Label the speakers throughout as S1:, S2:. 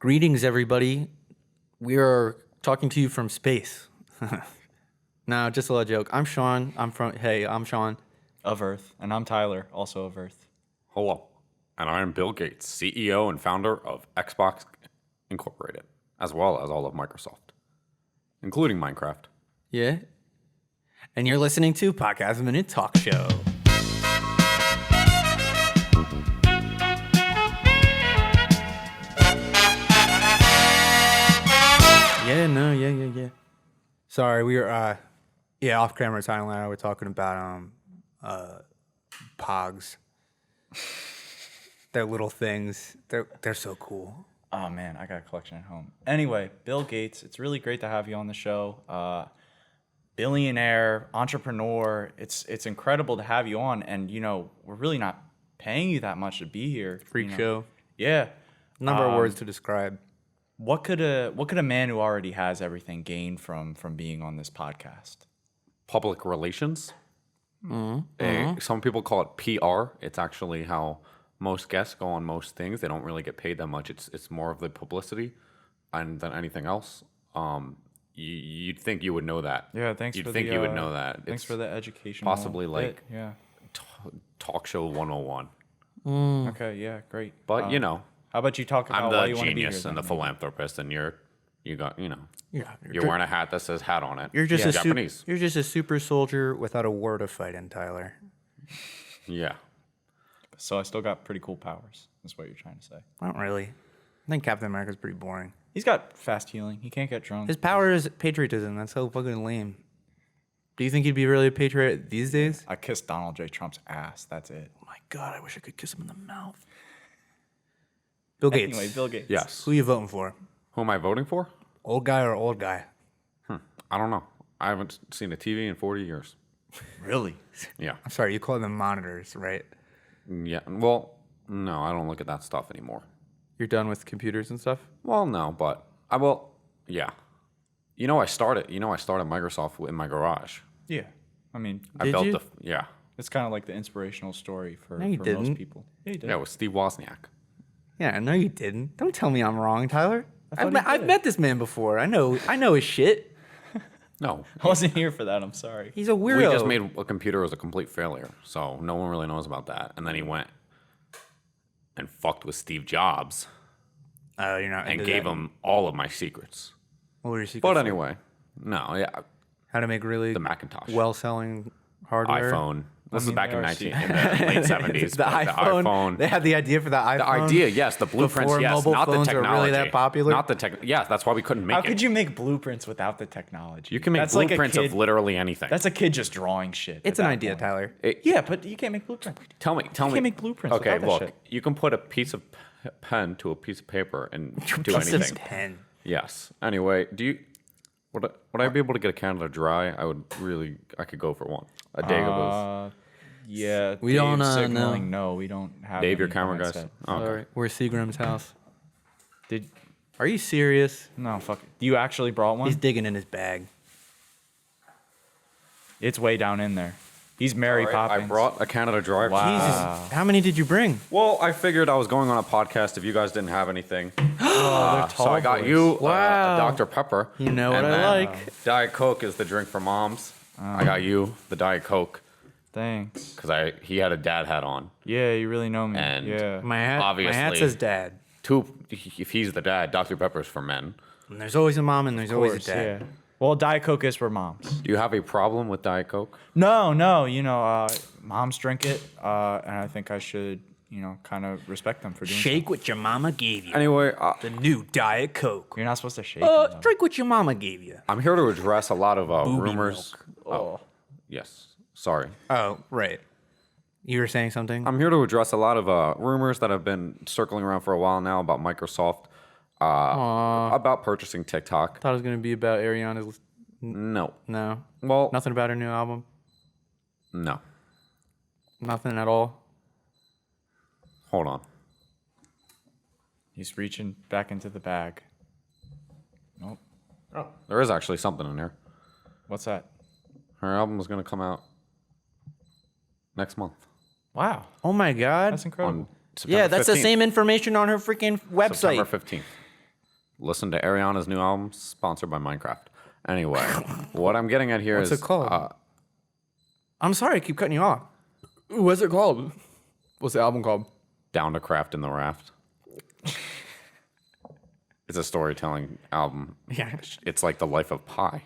S1: Greetings, everybody. We are talking to you from space. No, just a little joke. I'm Sean. I'm Sean.
S2: Of Earth. And I'm Tyler, also of Earth.
S3: Hello, and I'm Bill Gates, CEO and founder of Xbox Incorporated, as well as all of Microsoft, including Minecraft.
S1: Yeah. And you're listening to Podcast Minute Talk Show. Yeah. Sorry, we were, off camera, Tyler and I were talking about, Pogs. They're little things. They're so cool.
S2: Oh, man, I got a collection at home. Anyway, Bill Gates, it's really great to have you on the show. Billionaire, entrepreneur. It's incredible to have you on. And, we're really not paying you that much to be here.
S1: Freak show.
S2: Yeah.
S1: Number of words to describe.
S2: What could a man who already has everything gain from being on this podcast?
S3: Public relations. Some people call it PR. It's actually how most guests go on most things. They don't really get paid that much. It's more of the publicity than anything else. You'd think you would know that.
S2: Yeah, thanks.
S3: You'd think you would know that.
S2: Thanks for the education.
S3: Possibly like talk show 101.
S2: Okay, yeah, great.
S3: But
S2: how about you talk about
S3: I'm
S2: why
S3: the
S2: you want to be here?
S3: genius and the philanthropist, and you're
S1: Yeah,
S3: wearing a hat that says hat on it.
S1: You're just
S3: Japanese.
S1: You're just a super soldier without a war to fight in, Tyler.
S3: Yeah.
S2: So I still got pretty cool powers. That's what you're trying to say.
S1: Not really. I think Captain America's pretty boring.
S2: He's got fast healing. He can't get drunk.
S1: His power is patriotism. That's so fucking lame. Do you think he'd be really a patriot these days?
S2: I kissed Donald J. Trump's ass. That's it.
S1: Oh my God, I wish I could kiss him in the mouth. Bill Gates.
S2: Anyway, Bill Gates.
S3: Yes.
S1: Who are you voting for?
S3: Who am I voting for?
S1: Old guy or old guy?
S3: I don't know. I haven't seen a TV in 40 years.
S1: Really?
S3: Yeah.
S1: I'm sorry, you call them monitors, right?
S3: Yeah. Well, no, I don't look at that stuff anymore.
S1: You're done with computers and stuff?
S3: Well, no, but I will. Yeah. I started Microsoft in my garage.
S2: Yeah. I mean,
S3: I built the.
S2: It's kind of like the inspirational story for
S1: No, you
S2: most
S1: didn't.
S2: people. Yeah, you did.
S3: Yeah, with Steve Wozniak.
S1: Yeah, no, you didn't. Don't tell me I'm wrong, Tyler.
S2: thought
S1: I've met this man before. I know his shit.
S3: No.
S2: I wasn't here for that. I'm sorry.
S1: He's a weirdo.
S3: We just made a computer as a complete failure, so no one really knows about that. And then he went and fucked with Steve Jobs
S1: Oh, you're not.
S3: and
S1: into
S3: gave
S1: that.
S3: him all of my secrets.
S1: What were your secrets?
S3: But anyway, no, yeah,
S1: How to make really
S3: the Macintosh,
S1: well-selling hardware.
S3: iPhone. This is back in the
S2: RC.
S3: late 70s.
S1: The
S3: but
S1: iPhone. They had the idea for the iPhone.
S3: The idea, yes. The blueprints,
S1: Before
S3: yes.
S1: mobile
S3: Not the
S1: phones were
S3: technology.
S1: really that popular?
S3: Not the tech. Yeah, that's why we couldn't make
S2: How
S3: it.
S2: could you make blueprints without the technology?
S3: You can make
S2: That's like a
S3: blueprints
S2: kid-
S3: of literally anything.
S2: That's a kid just drawing shit.
S1: It's
S2: at
S1: an
S2: that
S1: idea,
S2: point.
S1: Tyler.
S2: Yeah, but you can't make blueprints.
S3: Tell me.
S2: You can't make blueprints
S3: Okay,
S2: without that
S3: look.
S2: shit.
S3: You can put a piece of pen to a piece of paper and do
S1: Piece of
S3: anything.
S1: pen.
S3: Yes. Anyway, would I be able to get a Canada Dry? I could go for one. A Dagobah.
S2: Yeah,
S1: We
S2: Dave's
S1: don't,
S2: signaling no. We don't have.
S3: Dave, your
S2: any
S3: camera
S2: on
S3: guys.
S2: set.
S3: Oh, okay.
S1: Sorry, we're at Seagram's house.
S2: Did
S1: Are you serious?
S2: no fuck? You actually brought one?
S1: He's digging in his bag.
S2: It's way down in there. He's Mary
S3: All right,
S2: Poppins.
S3: I brought a Canada Dry.
S2: Wow.
S1: Jesus, how many did you bring?
S3: Well, I figured I was going on a podcast if you guys didn't have anything.
S2: They're
S3: So I got
S2: boys.
S3: you
S1: Wow.
S3: a Dr. Pepper.
S1: You know what
S3: and
S1: I
S3: then
S1: like.
S3: Diet Coke is the drink for moms. I got you the Diet Coke
S2: Thanks.
S3: because he had a dad hat on.
S2: Yeah, you really know me.
S3: And
S2: yeah.
S1: My hat
S3: Obviously.
S1: says dad.
S3: If he's the dad, Dr. Pepper's for men.
S1: And there's always a mom and there's always a
S2: course,
S1: dad.
S2: yeah. Well, Diet Coke is for moms.
S3: Do you have a problem with Diet Coke?
S2: No. Moms drink it, and I think I should, kind of respect them for doing.
S1: Shake what your mama gave you.
S3: Anyway,
S1: The new Diet Coke.
S2: So. You're not supposed to shake. it, though.
S1: Drink what your mama gave you.
S3: I'm here to address a lot of rumors.
S1: milk.
S3: Yes. Sorry.
S1: Oh, right. You were saying something?
S3: I'm here to address a lot of rumors that have been circling around for a while now about Microsoft about purchasing TikTok.
S1: thought it was going to be about Ariana's.
S3: No.
S1: No.
S3: Well,
S1: Nothing about her new album?
S3: no.
S1: Nothing at all?
S3: Hold on.
S2: He's reaching back into the bag. Nope.
S3: Oh. There is actually something in there.
S2: What's that?
S3: Her album is going to come out next month.
S2: Wow.
S1: Oh my God.
S2: That's incredible.
S3: On September
S1: Yeah, that's the
S3: 15th.
S1: same information on her freaking website.
S3: September 15th. listen to Ariana's new album, sponsored by Minecraft. Anyway, what I'm getting at here is...
S1: What's it called? I'm sorry, I keep cutting you off. What's it called? What's the album called?
S3: Down to Craft in the Raft. It's a storytelling album.
S1: Yeah.
S3: It's like the life of Pi.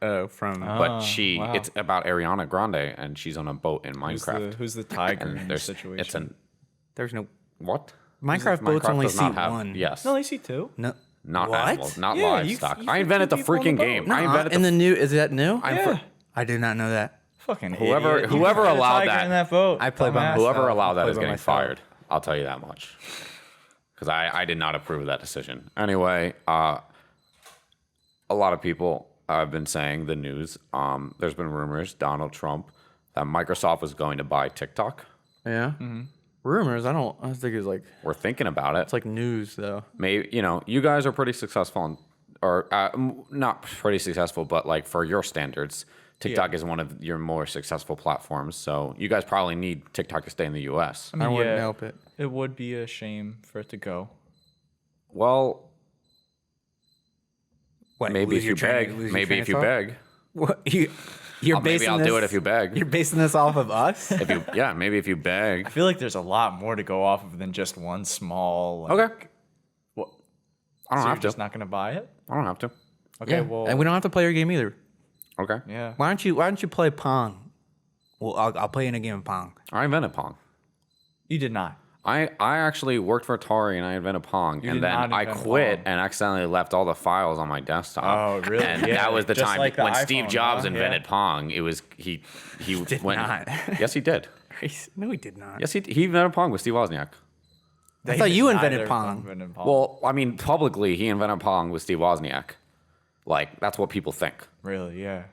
S1: Oh, from...
S3: But
S2: wow.
S3: it's about Ariana Grande, and she's on a boat in Minecraft.
S2: Who's the tiger
S3: And
S2: in this situation?
S3: It's an...
S1: There's no...
S3: What?
S1: Minecraft boats only
S3: does not
S1: seat
S3: have-
S1: one.
S3: Yes.
S2: No, they see two.
S1: No.
S3: Not
S1: What?
S3: animals, not
S2: Yeah,
S3: livestock.
S2: you
S3: I
S2: fit
S3: invented the
S2: two people on
S3: freaking
S2: the
S3: game.
S2: boat.
S3: I invented
S1: in the new... Is that new?
S2: Yeah.
S1: I did not know that.
S2: Fucking
S3: Whoever-
S2: idiot. You
S3: whoever
S2: put a
S3: allowed
S2: tiger
S3: that-
S2: in that boat.
S1: I play by
S2: dumbass.
S1: myself.
S3: Whoever allowed that
S1: Play
S3: is
S1: by
S3: getting
S1: myself.
S3: fired. I'll tell you that much. Because I did not approve of that decision. Anyway, a lot of people have been saying the news. There's been rumors, Donald Trump, that Microsoft was going to buy TikTok.
S1: Yeah? Rumors? I think it's like...
S3: We're thinking about it.
S1: It's like news, though.
S3: Maybe, you guys are pretty successful, or not pretty successful, but like for your standards, TikTok is one of your more successful platforms. So you guys probably need TikTok to stay in the U.S.
S1: I wouldn't help it.
S2: It would be a shame for it to go.
S3: Well,
S1: What,
S3: maybe
S1: lose
S3: if
S1: your
S3: you
S1: train-
S3: beg.
S1: lose your
S3: Maybe
S1: train
S3: if
S1: of
S3: you
S1: thought?
S3: beg.
S1: What? You're
S3: Maybe
S1: basing
S3: I'll
S1: this,
S3: do it if you beg.
S1: You're basing this off of us?
S3: Maybe if you beg.
S2: I feel like there's a lot more to go off of than just one small. Like,
S3: Okay.
S2: What?
S3: I don't
S2: So you're
S3: have to.
S2: just not gonna buy it?
S3: I don't have to.
S2: Okay.
S1: Yeah.
S2: Well.
S1: And we don't have to play your game either.
S3: Okay.
S2: yeah.
S1: Why don't you play Pong? Well, I'll play in a game of Pong.
S3: I invented Pong.
S2: You did not.
S3: I actually worked for Atari and I invented Pong,
S2: You
S3: and
S2: did
S3: then
S2: not
S3: I
S2: invent
S3: quit
S2: Pong.
S3: and accidentally left all the files on my desktop.
S2: Oh, really?
S3: And
S2: Yeah,
S3: that was the
S2: just
S3: time
S2: like the
S3: when Steve
S2: iPhone,
S3: Jobs
S2: huh?
S3: invented
S2: Yeah.
S3: Pong. It was he
S1: did
S3: went.
S1: not.
S3: Yes, he did.
S1: No, he did not.
S3: Yes, he invented Pong with Steve Wozniak.
S1: I thought you invented
S2: Neither
S1: Pong.
S2: invented Pong.
S3: Well, I mean, publicly, he invented Pong with Steve Wozniak. Like that's what people think.
S2: really? Yeah.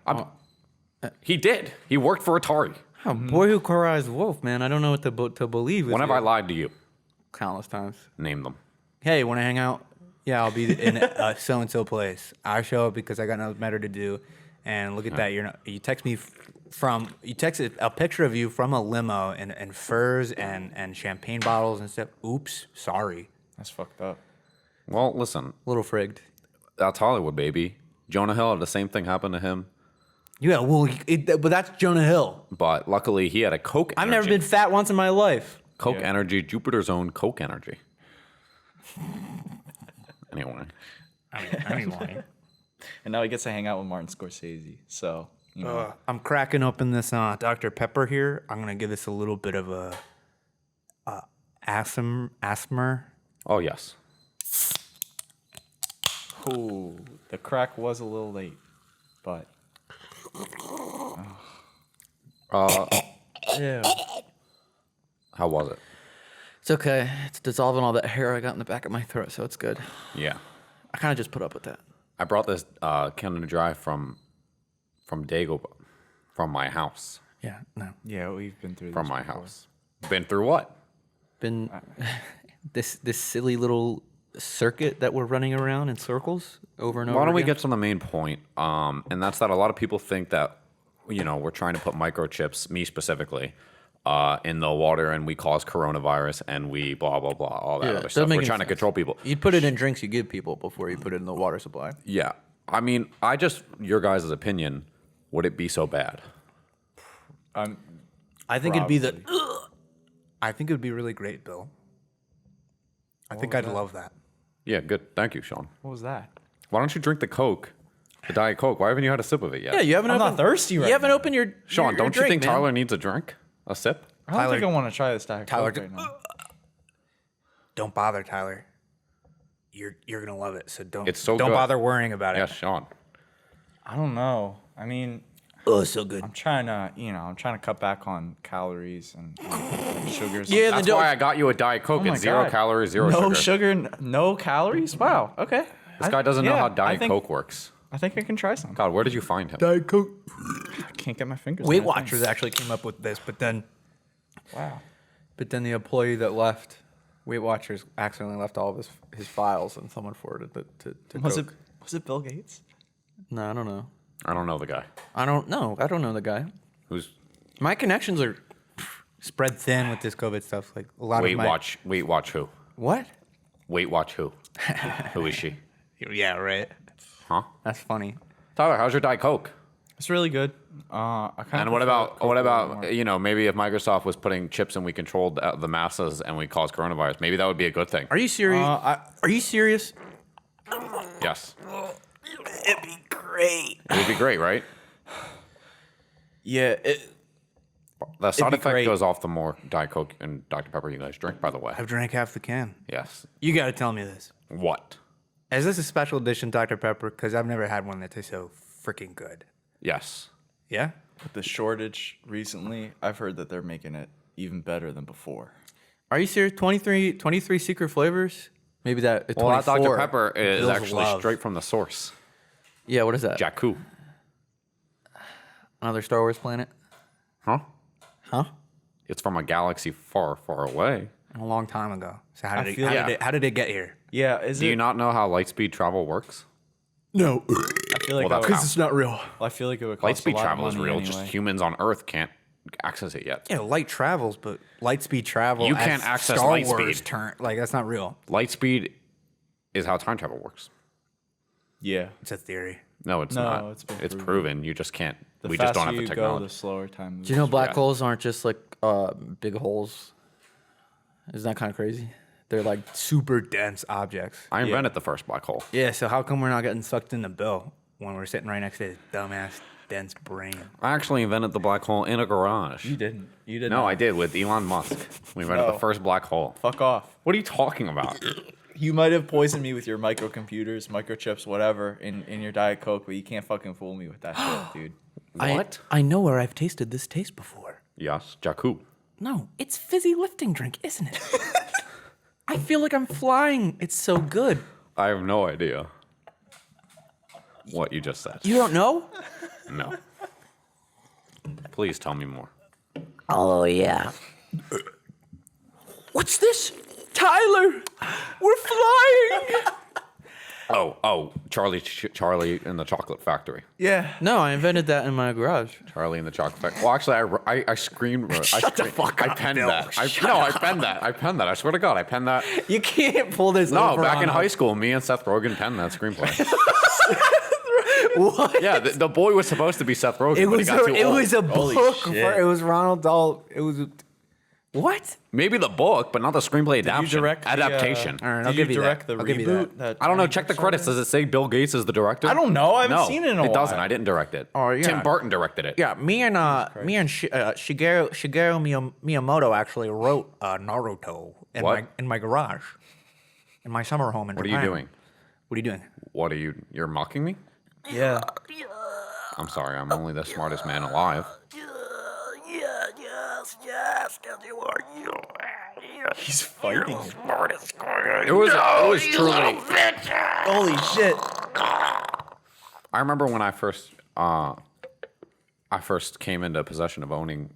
S3: He did. He worked for Atari.
S1: Oh, boy who cries wolf, man. I don't know what to believe.
S3: When have I lied to you?
S1: Countless times.
S3: Name them.
S1: Hey, want to hang out? Yeah, I'll be in so and so place. I show up because I got nothing better to do. And look at that. You text me you texted a picture of you from a limo and furs and champagne bottles and stuff. Oops, sorry.
S2: That's fucked up.
S3: Well, listen,
S1: A little frigged.
S3: that's Hollywood, baby. Jonah Hill, the same thing happened to him.
S1: Yeah, well, but that's Jonah Hill.
S3: But luckily, he had a Coke
S1: I've
S3: energy.
S1: never been fat once in my life.
S3: Coke
S2: Yeah.
S3: Energy, Jupiter's own Coke Energy. Anyway.
S1: Anyway.
S2: And now he gets to hang out with Martin Scorsese. So you know.
S1: I'm cracking open this Dr. Pepper here. I'm gonna give this a little bit of a asthma.
S3: Oh, yes.
S2: Ooh, the crack was a little late, but
S1: Yeah.
S3: How was it?
S1: It's okay. It's dissolving all that hair I got in the back of my throat, so it's good.
S3: Yeah.
S1: I kind of just put up with that.
S3: I brought this Canada Dry from Dago, from my house.
S1: Yeah, no.
S2: yeah, we've been through
S3: From
S2: this
S3: my
S2: before.
S3: house. Been through what?
S1: Been this silly little circuit that we're running around in circles over and over.
S3: Why don't we
S1: again.
S3: get to the main point? And that's that a lot of people think that, we're trying to put microchips, me specifically, in the water, and we cause coronavirus, and we blah, blah, blah, all that
S1: Yeah,
S3: other
S1: doesn't
S3: stuff.
S1: make
S3: We're
S1: any
S3: trying to
S1: sense.
S3: control people.
S1: You'd put it in drinks you give people before you put it in the water supply.
S3: Yeah. I mean, your guys' opinion, would it be so bad?
S1: I think it'd be I think it would be really great, Bill. I think I'd love that.
S3: Yeah, good. Thank you, Sean.
S2: What was that?
S3: Why don't you drink the Coke, the Diet Coke? Why haven't you had a sip of it yet?
S1: Yeah, you haven't
S2: I'm
S1: opened.
S2: not thirsty right
S1: You haven't
S2: now.
S1: opened your
S3: Sean,
S1: your
S3: don't you
S1: drink,
S3: think
S1: man.
S3: Tyler needs a drink? A sip?
S2: I don't
S1: Tyler-
S2: think I want to try this Diet
S1: Tyler,
S2: Coke right now.
S1: Don't bother, Tyler. You're gonna love it. So don't.
S3: It's so
S1: don't
S3: good.
S1: bother worrying about
S3: Yeah,
S1: it.
S3: Sean.
S2: I don't know. I mean,
S1: Oh, it's so good.
S2: I'm trying to cut back on calories and sugars.
S1: Yeah,
S3: That's
S1: don't-
S3: why I got you a Diet Coke.
S2: Oh my
S3: It's 0
S2: God.
S3: calories, 0
S2: no
S3: sugar.
S2: sugar, no calories. Wow. Okay.
S3: This guy doesn't know how Diet Coke works.
S2: I think I can try some.
S3: God, where did you find him?
S1: Diet Coke.
S2: I can't get my fingers.
S1: Weight
S2: on that thing.
S1: Watchers actually came up with this, but then
S2: Wow.
S1: the employee that left, Weight Watchers accidentally left all of his files, and someone forwarded it to
S2: Was
S1: Coke.
S2: it Bill Gates?
S1: No, I don't know.
S3: I don't know the guy.
S1: I don't know. I don't know the guy.
S3: Who's
S1: My connections are spread thin with this COVID stuff. Like a lot
S3: Weight
S1: of my
S3: Watch who?
S1: What?
S3: Weight Watch who? Who is she?
S1: Yeah, right.
S3: Huh?
S1: That's funny.
S3: Tyler, how's your Diet Coke?
S2: It's really good.
S3: And what about maybe if Microsoft was putting chips and we controlled the masses and we caused coronavirus, maybe that would be a good thing.
S1: Are you serious? Are you serious?
S3: Yes.
S1: It'd be great.
S3: It would be great, right?
S2: Yeah.
S3: The side
S2: be
S3: effect
S2: great.
S3: goes off the more Diet Coke and Dr. Pepper you guys drink, by the way.
S1: I've drank half the can.
S3: Yes.
S1: You got to tell me this.
S3: What?
S1: Is this a special edition Dr. Pepper? Because I've never had one that tastes so freaking good.
S3: Yes.
S1: Yeah?
S2: With the shortage recently, I've heard that they're making it even better than before.
S1: Are you serious? 23 secret flavors? Maybe that.
S3: Well, that
S1: 24.
S3: Dr. Pepper is
S1: Bill's
S3: actually
S1: love.
S3: straight from the source.
S1: Yeah, what is that?
S3: Jakku.
S1: Another Star Wars planet?
S3: Huh?
S1: Huh?
S3: It's from a galaxy far, far away.
S1: A long time ago. So how did,
S2: feel-
S1: how did it get here?
S2: Yeah,
S3: Do you not know how lightspeed travel works?
S1: No.
S2: I feel like
S3: Well,
S2: I,
S3: that's
S2: would,
S1: It's not real.
S2: well, I feel like it would cost
S3: Lightspeed
S2: a lot
S3: travel
S2: of
S3: is
S2: money
S3: real.
S2: anyway.
S3: Just humans on Earth can't access it yet.
S1: Yeah, light travels, but light speed travel.
S3: You
S1: as
S3: can't access
S1: Star
S3: light
S1: Wars
S3: speed.
S1: Like that's not real.
S3: Lightspeed is how time travel works.
S2: Yeah.
S1: It's a theory.
S3: No, it's
S2: No,
S3: not.
S2: it's been
S3: It's
S2: proven.
S3: proven. You just can't.
S2: The
S3: We just don't
S2: faster
S3: have the
S2: you
S3: technology.
S2: go, the slower time moves.
S1: Do you know black
S3: Yeah.
S1: holes aren't just like big holes? Isn't that kind of crazy? They're like super dense objects.
S3: I invented the first black hole.
S1: Yeah, so how come we're not getting sucked into Bill when we're sitting right next to his dumbass dense brain?
S3: I actually invented the black hole in a garage.
S2: You didn't. You didn't.
S3: No, I did with Elon Musk. We invented
S2: No.
S3: the first black hole.
S2: Fuck off.
S3: What are you talking about?
S2: You might have poisoned me with your microcomputers, microchips, whatever, in your Diet Coke, but you can't fucking fool me with that shit, dude.
S3: What?
S1: I know where I've tasted this taste before.
S3: Yes, Jakku.
S1: No, it's fizzy lifting drink, isn't it? I feel like I'm flying. It's so good.
S3: I have no idea what you just said.
S1: You don't know?
S3: No. Please tell me more.
S1: Oh, yeah. What's this? Tyler, we're flying.
S3: Charlie in the chocolate factory.
S2: Yeah.
S1: No, I invented that in my garage.
S3: Charlie in the chocolate factory. Well, actually, I screened.
S1: Shut the fuck
S3: I
S1: up,
S3: penned
S1: Bill.
S3: that. I penned that. I penned that. I swear to God, I penned that.
S1: You can't pull this
S3: No,
S1: over
S3: back
S1: on
S3: in high
S1: us.
S3: school, me and Seth Rogen penned that screenplay.
S1: What?
S3: Yeah, the boy was supposed to be Seth Rogen,
S1: It
S3: but he
S1: was
S3: got too
S1: it
S3: old.
S1: was a
S2: Holy
S1: book.
S2: shit.
S1: It was Ronald Dahl. It was what?
S3: Maybe the book, but not the screenplay
S2: Did you
S3: adaptation.
S2: direct the,
S3: adaptation.
S1: All right,
S2: Did
S1: I'll
S2: you
S1: give you
S2: direct
S1: that.
S2: the
S1: I'll give you
S2: reboot?
S1: that.
S3: I don't know. Check the credits. Does it say Bill Gates is the director?
S2: I don't know. I haven't
S3: No,
S2: seen it in a while.
S3: It doesn't. I didn't direct it.
S1: Oh, yeah.
S3: Tim Burton directed it.
S1: Yeah, me and Shigeru Miyamoto actually wrote Naruto in
S3: What?
S1: my garage, in my summer home in
S3: What are
S1: Japan.
S3: you doing?
S1: What are you doing?
S3: What are you? You're mocking me?
S2: Yeah.
S3: I'm sorry. I'm only the smartest man alive.
S2: He's fighting.
S3: It was truly.
S2: Holy shit.
S3: I remember when I first came into possession of owning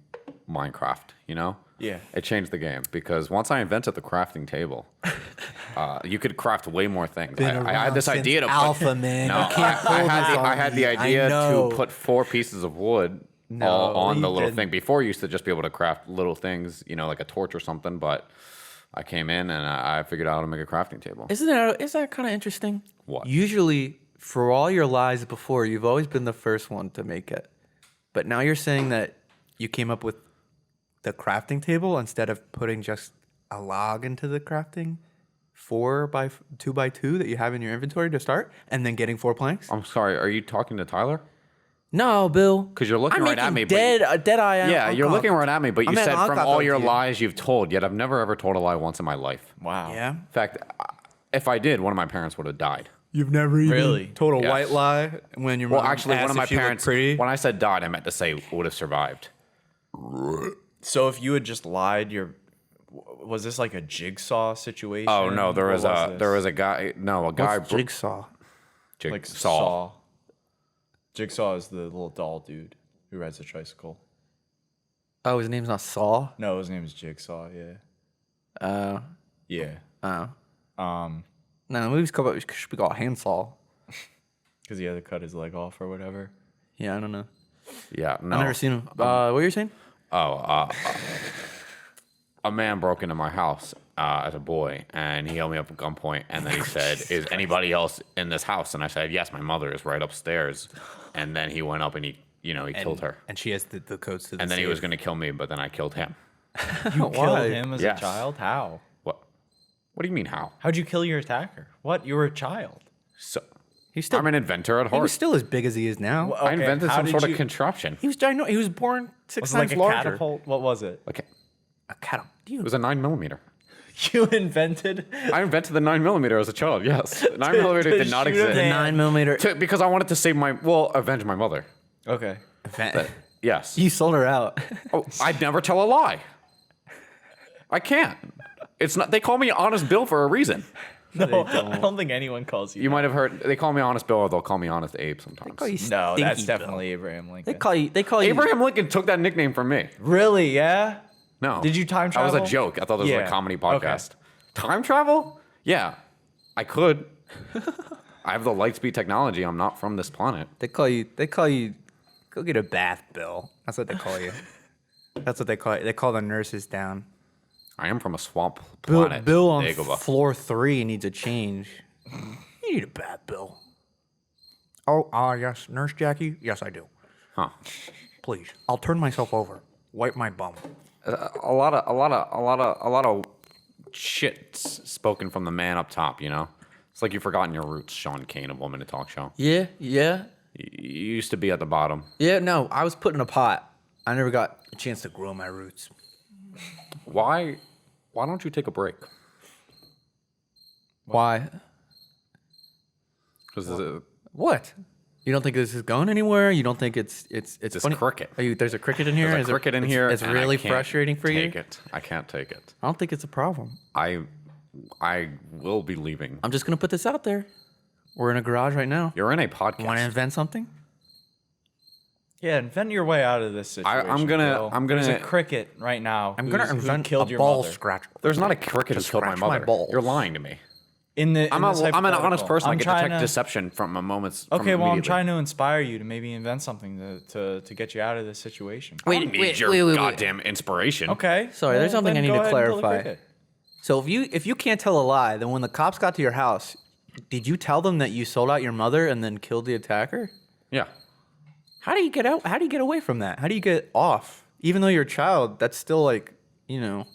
S3: Minecraft. You know.
S2: Yeah.
S3: It changed the game because once I invented the crafting table, you could craft way more things. I had this idea to put,
S1: Alpha Man.
S3: No,
S1: you can't pull this on
S3: I had
S1: me.
S3: the idea
S1: know.
S3: to put 4 pieces of wood all on the little thing. Before, you used to just be able to craft little things, like a torch or something. But I came in and I figured out how to make a crafting table.
S1: Isn't that kind of interesting?
S3: What?
S1: Usually, for all your lies before, you've always been the first one to make it. But now you're saying that you came up with the crafting table instead of putting just a log into the crafting 2x2 that you have in your inventory to start, and then getting 4 planks.
S3: I'm sorry. Are you talking to Tyler?
S1: No, Bill.
S3: Because you're looking
S1: I'm
S3: right at me.
S1: making
S3: but
S1: dead eye.
S3: yeah, you're looking right at me. But you
S1: I'm
S3: said
S1: an
S3: from
S1: Alcott
S3: all
S1: to
S3: your
S1: you.
S3: lies you've told, yet I've never ever told a lie once in my life.
S2: Wow.
S1: Yeah.
S3: In fact, if I did, one of my parents would have died.
S1: You've never even
S2: Really?
S1: told a
S3: Yes.
S1: white lie when your
S3: Well,
S1: mom
S3: actually, one
S1: asked
S3: of my
S1: if she looked
S3: parents.
S1: pretty.
S3: When I said died, I meant to say would have survived.
S2: So if you had just lied, was this like a jigsaw situation?
S3: Oh no, there was
S2: this?
S3: a guy. No, a guy.
S1: What's jigsaw?
S2: like
S3: Saw.
S2: Jigsaw is the little doll dude who rides a tricycle.
S1: Oh, his name's not Saw.
S2: No, his name is Jigsaw. Yeah. Yeah.
S1: Oh. No, the movie's called should be called Handsaw.
S2: Because he had to cut his leg off or whatever.
S1: Yeah, I don't know.
S3: Yeah, no.
S1: I've never seen him. What were you saying?
S3: A man broke into my house as a boy, and he held me up at gunpoint, and then he said, "Is anybody else in this house?" And I said, "Yes, my mother is right upstairs." And then he went up and he killed her.
S1: And she has the codes to the
S3: And then he
S1: safe.
S3: was going to kill me, but then I killed him.
S2: You killed him as
S3: Yes.
S2: a child? How?
S3: What? What do you mean how?
S2: How'd you kill your attacker? What? You were a child.
S3: So
S1: He's still,
S3: I'm an inventor at
S1: he
S3: heart.
S1: was still as big as he is now.
S2: Well,
S3: I
S2: okay,
S3: invented
S2: how
S3: some
S2: did
S3: sort
S2: you-
S3: of contraption.
S1: He was giant. He was born six
S2: Was it like
S1: times
S2: a
S1: larger.
S2: catapult? What was it?
S3: Okay,
S1: A catapult.
S3: it was a 9mm.
S2: You invented?
S3: I invented the 9mm as a child. Yes, 9mm
S2: to
S3: did not
S2: shoot a
S3: exist.
S1: The
S2: man.
S1: 9mm.
S3: Because I wanted to save avenge my mother.
S2: Okay.
S3: Yes.
S1: You sold her out.
S3: Oh, I'd never tell a lie. I can't. It's not. They call me Honest Bill for a reason.
S2: No, I don't think anyone calls you.
S3: You might have heard. They call me Honest Bill, or they'll call me Honest Abe sometimes.
S2: No, that's
S1: Stinky
S2: definitely Abraham Lincoln.
S1: They call you.
S3: Abraham Lincoln took that nickname from me.
S2: Really? Yeah.
S3: No.
S2: Did you time
S3: That was
S2: travel?
S3: a joke. I thought it was
S2: Yeah.
S3: a comedy
S2: Okay.
S3: podcast. Time travel? Yeah, I could. I have the light speed technology. I'm not from this planet.
S1: They call you. Go get a bath, Bill. That's what they call you. That's what they call it. They call the nurses down.
S3: I am from a swamp planet.
S1: Bill on
S3: Dagobah.
S1: floor 3 needs a change. You need a bath, Bill. Oh, yes, Nurse Jackie. Yes, I do.
S3: Huh.
S1: Please, I'll turn myself over. Wipe my bum.
S3: A lot of shit spoken from the man up top. You know, it's like you've forgotten your roots. Sean Kane of 1 Minute Talk Show.
S1: Yeah.
S3: You used to be at the bottom.
S1: Yeah, no, I was put in a pot. I never got a chance to grow my roots.
S3: Why don't you take a break?
S1: Why?
S3: Because
S1: What? You don't think this is going anywhere? You don't think it's
S3: This
S1: funny?
S3: cricket.
S1: There's a cricket in here.
S3: there's a cricket in here.
S1: It's
S3: and I
S1: really
S3: can't
S1: frustrating for you.
S3: take it. I can't take it.
S1: I don't think it's a problem.
S3: I will be leaving.
S1: I'm just gonna put this out there. We're in a garage right now.
S3: You're in a podcast.
S1: Want to invent something?
S2: Yeah, invent your way out of this situation.
S3: I'm gonna-
S2: There's a cricket right now.
S1: I'm gonna
S2: who
S1: invent
S2: killed
S1: a
S2: your
S1: ball
S2: mother.
S1: scratcher.
S3: There's not a cricket who killed my
S1: scratch my
S3: mother.
S1: balls.
S3: You're lying to me.
S2: I'm
S3: I'm an honest person. I get to detect deception from a moment's.
S2: Okay,
S3: from
S2: well, I'm
S3: immediately.
S2: trying to inspire you to maybe invent something to get you out of this situation.
S3: I don't need your goddamn inspiration.
S2: Okay.
S1: Sorry, there's something
S2: then
S1: I need
S2: go
S1: to
S2: ahead and kill the
S1: clarify.
S2: cricket.
S1: So if you can't tell a lie, then when the cops got to your house, did you tell them that you sold out your mother and then killed the attacker?
S3: Yeah.
S1: How do you get out? How do you get away from that? How do you get off? Even though you're a child, that's still like, you'd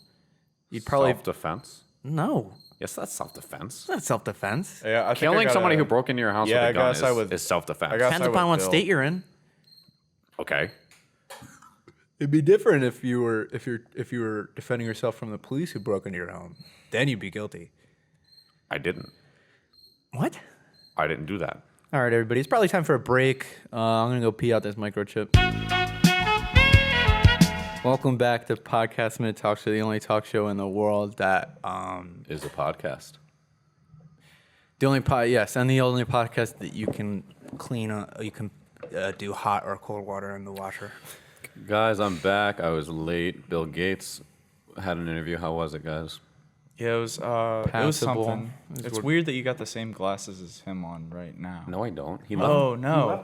S1: probably
S3: Self-defense.
S1: no.
S3: Yes, that's self-defense.
S1: It's not self-defense.
S2: Yeah, I think
S3: Killing
S2: I gotta-
S3: somebody who broke into your house
S2: Yeah,
S3: with
S2: I
S3: a gun
S2: guess I would-
S3: is self-defense.
S2: I guess
S1: Depends
S2: I
S1: upon
S2: would
S1: what
S2: build-
S1: state you're in.
S3: Okay.
S1: It'd be different if you were defending yourself from the police who broke into your home. Then you'd be guilty.
S3: I didn't.
S1: What?
S3: I didn't do that.
S1: All right, everybody. It's probably time for a break. I'm gonna go pee out this microchip. Welcome back to Podcast Minute Talk Show, the only talk show in the world that
S3: Is a podcast.
S1: the only podcast that you can clean. You can do hot or cold water in the washer.
S3: Guys, I'm back. I was late. Bill Gates had an interview. How was it, guys?
S2: Yeah, it was
S1: Passable.
S2: something.
S1: It was
S2: It's weird that you got the same glasses as him on right now.
S3: No, I don't. He
S2: Oh no!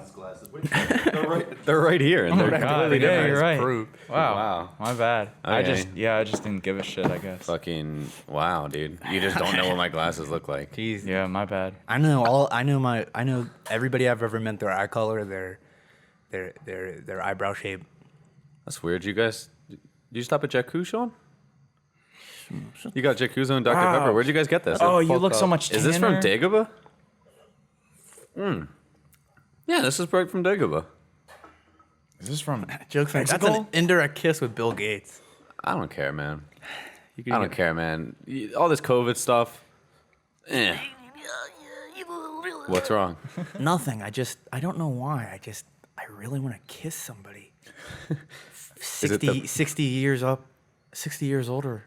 S3: They're right here. And they're
S2: God,
S3: completely
S2: yeah,
S3: different.
S2: you're right.
S1: Proof.
S2: Wow.
S3: Wow.
S2: My bad. I
S3: Okay.
S2: just didn't give a shit, I guess.
S3: Fucking wow, dude. You just don't know what my glasses look like.
S1: Jeez.
S2: Yeah, my bad.
S1: I know everybody I've ever met, their eye color, their eyebrow shape.
S3: That's weird. You guys, did you stop at Jakku, Sean? You got Jacuzzo and Dr. Pepper. Where'd you guys get this?
S2: Oh, you
S1: fuck
S2: look so
S1: up.
S2: much
S3: Is this from
S2: tanner.
S3: Dagobah? Yeah, this is right from Dagobah.
S2: Is this from
S1: Jokes on that's
S2: Mexico?
S1: an indirect kiss with Bill Gates.
S3: I don't care, man.
S1: You can
S3: I don't care, man. All this COVID stuff. What's wrong?
S1: Nothing. I don't know why. I really want to kiss somebody. 60 years up, 60 years older.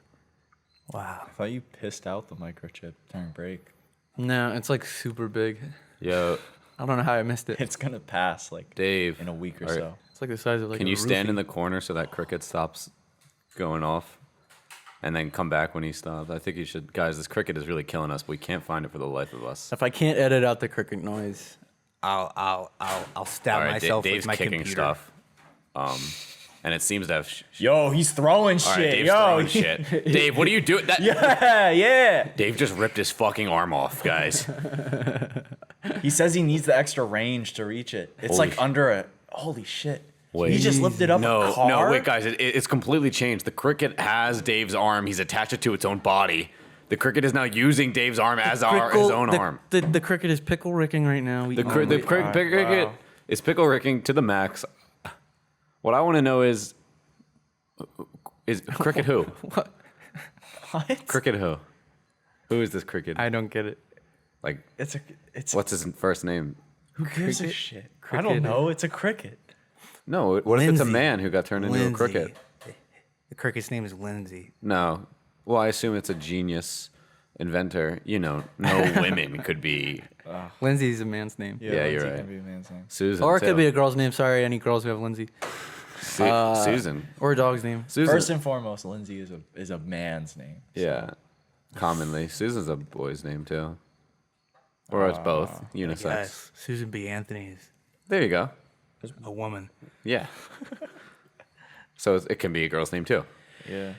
S1: Wow.
S2: I thought you pissed out the microchip during break.
S1: No, it's like super big.
S3: Yo,
S1: I don't know how I missed it.
S2: It's gonna pass like
S3: Dave.
S2: in a week or
S3: All right.
S2: so.
S1: It's like the size of like
S3: Can
S1: a
S3: you stand
S1: roofie.
S3: in the corner so that cricket stops going off? And then come back when he stops. I think you should. Guys, this cricket is really killing us. We can't find it for the life of us.
S1: If I can't edit out the cricket noise, I'll stab
S3: All right,
S1: myself
S3: Dave's
S1: with my
S3: kicking
S1: computer.
S3: stuff. and it seems to have.
S2: Yo, he's throwing
S3: All right,
S2: shit.
S3: Dave's
S2: Yo,
S3: throwing shit. Dave, what are you doing?
S2: yeah.
S3: Dave just ripped his fucking arm off, guys.
S2: He says he needs the extra range to reach it. It's
S3: Holy
S2: like under a. Holy shit.
S3: Wait.
S2: He just lifted up a car.
S3: No, wait, guys, it's completely changed. The cricket has Dave's arm. He's attached it to its own body. The cricket is now using Dave's arm as his own arm.
S1: The cricket is pickle ricking right now.
S3: The cricket is pickle ricking to the max. What I want to know is cricket who?
S2: What?
S3: Cricket who? Who is this cricket?
S1: I don't get it.
S3: Like,
S2: It's
S3: what's his first name?
S2: who gives a shit? I
S1: Cricket.
S2: don't know. It's a cricket.
S3: No, what if it's a
S1: Lindsay.
S3: man who got turned into a cricket?
S1: The cricket's name is Lindsay.
S3: No. Well, I assume it's a genius inventor. You know, no women could be
S1: Lindsay's a man's name.
S3: Yeah, you're
S2: Lindsay
S3: right.
S2: Can be a man's name.
S3: Susan.
S1: Or it
S3: too.
S1: could be a girl's name. Sorry, any girls who have Lindsay.
S3: Susan.
S1: Or a dog's name.
S3: Susan.
S2: First and foremost, Lindsay is a man's name.
S3: Yeah. Commonly. Susan's a boy's name too. Or it's both. Unisex.
S1: Yes, Susan B. Anthony's
S3: There you go.
S1: a woman.
S3: Yeah. So it can be a girl's name too.
S2: Yeah.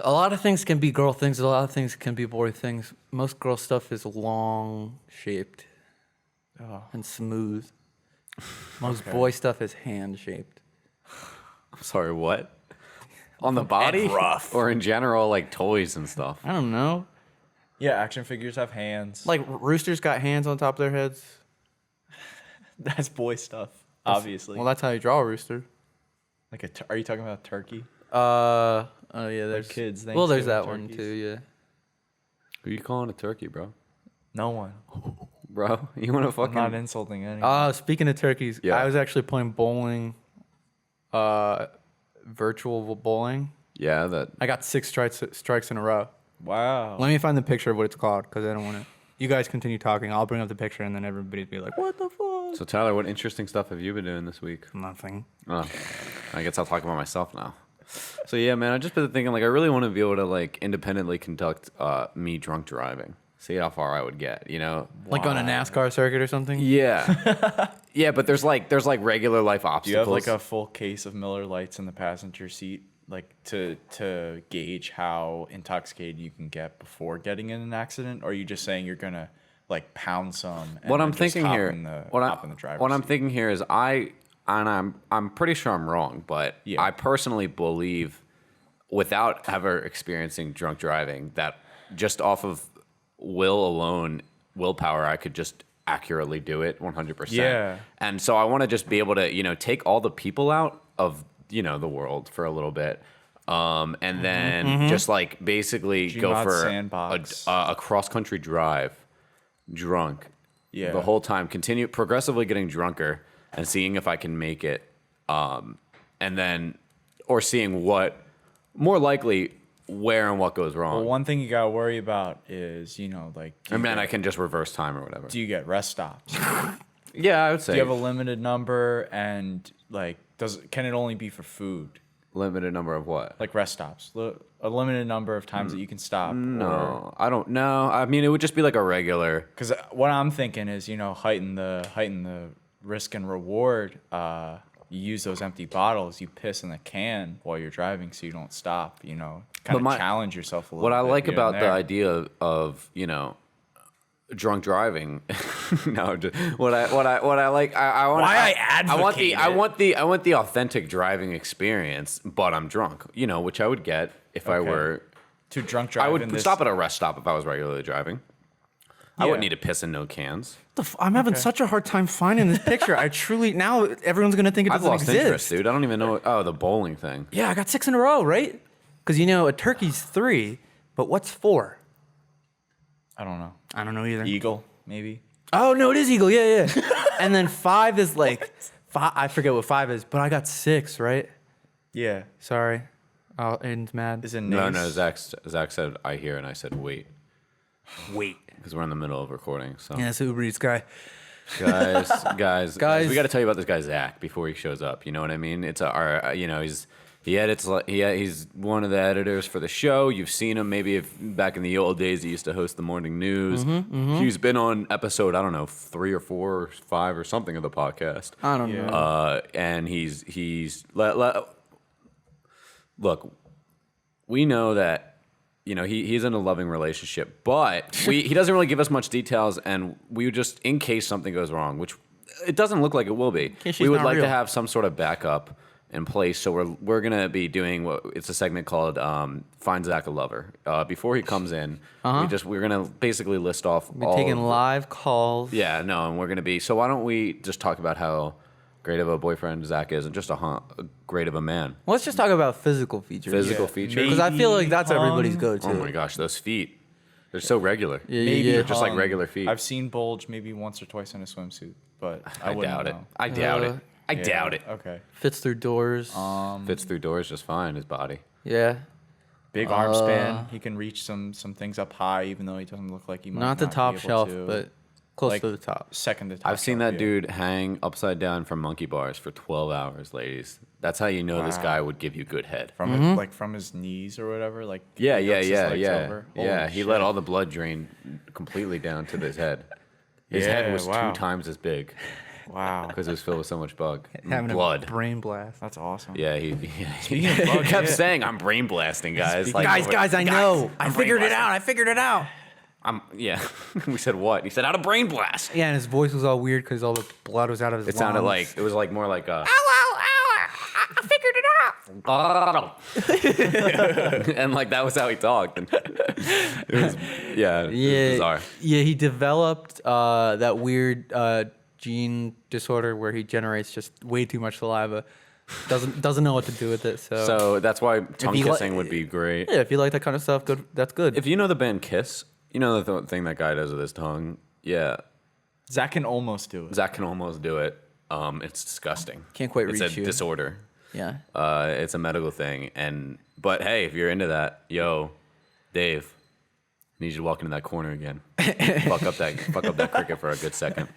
S1: A lot of things can be girl things. A lot of things can be boy things. Most girl stuff is long shaped and smooth. Most boy stuff is hand shaped.
S3: I'm sorry, what? On the body?
S2: rough.
S3: Or in general, like toys and stuff?
S1: I don't know.
S2: Yeah, action figures have hands.
S1: Like roosters got hands on top of their heads.
S2: That's boy stuff, obviously.
S1: Well, that's how you draw a rooster.
S2: Like are you talking about a turkey?
S1: Oh yeah, there's
S2: kids,
S1: Well, there's that
S2: Thanksgiving
S1: one
S2: turkeys.
S1: too. Yeah.
S3: Who you calling a turkey, bro?
S2: No one.
S3: Bro, you want to
S2: I'm
S3: fucking...
S2: not insulting anyone.
S1: Speaking of turkeys,
S3: Yeah.
S1: I was actually playing bowling. Virtual bowling.
S3: Yeah, that...
S1: I got 6 strikes in a row.
S2: Wow.
S1: Let me find the picture of what it's called because I don't want to. You guys continue talking. I'll bring up the picture and then everybody'd be like, "What the fuck?"
S3: So, Tyler, what interesting stuff have you been doing this week?
S1: Nothing.
S3: Oh, I guess I'll talk about myself now. So, yeah, man, I've just been thinking, like, I really want to be able to, like, independently conduct me drunk driving. See how far I would get, you know?
S1: Like on a NASCAR circuit or something.
S3: Yeah. Yeah, but there's regular life
S2: Do you
S3: obstacles.
S2: have like a full case of Miller Lights in the passenger seat, like to gauge how intoxicated you can get before getting in an accident? Or are you just saying you're gonna like pound some? And
S3: What I'm
S2: then just
S3: thinking
S2: hop
S3: here,
S2: in the,
S3: what
S2: hop in the driver's
S3: I'm
S2: seat?
S3: thinking here is I'm pretty sure I'm wrong, but
S2: Yeah.
S3: I personally believe, without ever experiencing drunk driving, that just off of willpower, I could just accurately do it 100%.
S2: Yeah.
S3: And so I want to just be able to, you know, take all the people out of, you know, the world for a little bit. And then just like basically go
S2: Gmod
S3: for
S2: sandbox.
S3: a cross-country drive drunk
S2: Yeah.
S3: the whole time, continue progressively getting drunker and seeing if I can make it. And then, or seeing what, more likely, where and what goes wrong.
S2: Well, one thing you gotta worry about is, you know, like,
S3: And then I can just reverse time or whatever.
S2: do you get rest stops?
S3: Yeah, I would say
S2: Do you have a limited number, and like, can it only be for food?
S3: limited number of what?
S2: Like rest stops, a limited number of times that you can stop.
S3: No, I don't know. I mean, it would just be like a regular.
S2: Because what I'm thinking is, you know, heighten the risk and reward. You use those empty bottles, you piss in the can while you're driving, so you don't stop. You know, kind of challenge yourself a little.
S3: What I
S2: bit
S3: like
S2: here
S3: about
S2: and
S3: the
S2: there.
S3: idea of, you know, drunk driving. No, what I like. I want.
S2: Why I advocate
S3: I want the authentic driving experience, but I'm drunk. You know, which I would get if I
S2: Okay.
S3: were.
S2: to drunk drive.
S3: I
S2: in
S3: would
S2: this,
S3: stop at a rest stop if I was regularly driving. I
S2: Yeah.
S3: wouldn't need to piss in no cans.
S1: I'm having such a hard time finding this picture. I truly now everyone's gonna think it
S3: I've
S1: doesn't
S3: lost
S1: exist.
S3: interest, dude. I don't even know. Oh, the bowling thing.
S1: Yeah, I got 6 in a row, right? Because you know a turkey's 3, but what's 4?
S2: I don't know.
S1: I don't know either.
S2: Eagle, maybe.
S1: Oh no, it is eagle. Yeah, yeah. And then 5 is like I forget what 5 is, but I got 6, right?
S2: Yeah.
S1: Sorry. Oh, Aiden's mad.
S2: Is it
S3: No,
S2: Nace?
S3: no. Zach said I hear, and I said wait,
S1: Wait.
S3: because we're in the middle of recording. So
S1: Yeah, it's an Uber Eats guy.
S3: guys,
S1: Guys.
S3: we got to tell you about this guy Zach before he shows up. You know what I mean? It's our, you know, he edits. He's one of the editors for the show. You've seen him maybe back in the old days. He used to host the morning news. He's been on episode 3 or 4 or 5 or something of the podcast.
S1: I don't know.
S3: And he's look, we know that, he's in a loving relationship, but he doesn't really give us much details, and we would just, in case something goes wrong, which it doesn't look like it will be, we would like to have some sort of backup in place. So we're gonna be doing it's a segment called Find Zach a Lover. Before he comes in, we're gonna basically list off all
S1: taking live calls.
S3: Yeah, no, and we're gonna be. So why don't we just talk about how great of a boyfriend Zach is, and just great of a man.
S1: Well, let's just talk about physical features.
S3: Physical features,
S1: because I feel like that's everybody's go-to.
S3: Oh my gosh, those feet. They're so regular.
S1: Yeah,
S3: They're just like regular feet.
S2: I've seen bulge maybe once or twice in a swimsuit, but I
S3: doubt it.
S2: know.
S3: I doubt it. I doubt it.
S2: Okay.
S1: Fits through doors.
S3: Fits through doors just fine. His body.
S1: Yeah.
S2: Big arm span. He can reach some things up high, even though he doesn't look like he might
S1: Not the
S2: be
S1: top
S2: able
S1: shelf,
S2: to.
S1: but close
S2: Like,
S1: to the top.
S2: Second to top.
S3: I've seen
S2: shelf,
S3: that dude hang upside down from monkey bars for 12 hours, ladies. That's how you know this guy would give you good head.
S2: from his, like from his knees or whatever. Like
S3: Yeah.
S2: he hooks his legs over.
S3: Yeah,
S2: Holy
S3: he
S2: shit.
S3: let all the blood drain completely down to his head. His head
S2: Yeah,
S3: was
S2: wow.
S3: 2 times as big
S2: Wow,
S3: because it was filled with so much blood.
S1: Having
S3: blood.
S1: a brain blast.
S2: that's awesome.
S3: Yeah, he
S2: of blood,
S3: kept
S2: yeah.
S3: saying, "I'm brain blasting, guys."
S2: Speaking-
S1: Guys, I know. I
S3: I'm
S1: figured
S3: brain
S1: it out. I figured it out.
S3: Yeah. We said what? He said, "Out of brain blast."
S1: Yeah, and his voice was all weird because all the blood was out of his
S3: It
S1: lungs.
S3: sounded like it was like more like a.
S1: I figured it out.
S3: And like that was how he talked. And it was, it was bizarre.
S1: Yeah, he developed that weird gene disorder where he generates just way too much saliva. Doesn't know what to do with it.
S3: So that's why tongue
S1: you
S3: kissing would be great.
S1: yeah, if you like that kind of stuff, good. That's good.
S3: If you know the band Kiss, you know the thing that guy does with his tongue. Yeah,
S2: Zach can almost do it.
S3: Zach can almost do it. It's disgusting.
S1: Can't quite
S3: it's
S1: reach
S3: a
S1: you.
S3: disorder.
S1: yeah.
S3: It's a medical thing. But hey, if you're into that, yo, Dave, I need you to walk into that corner again. fuck up that cricket for a good second.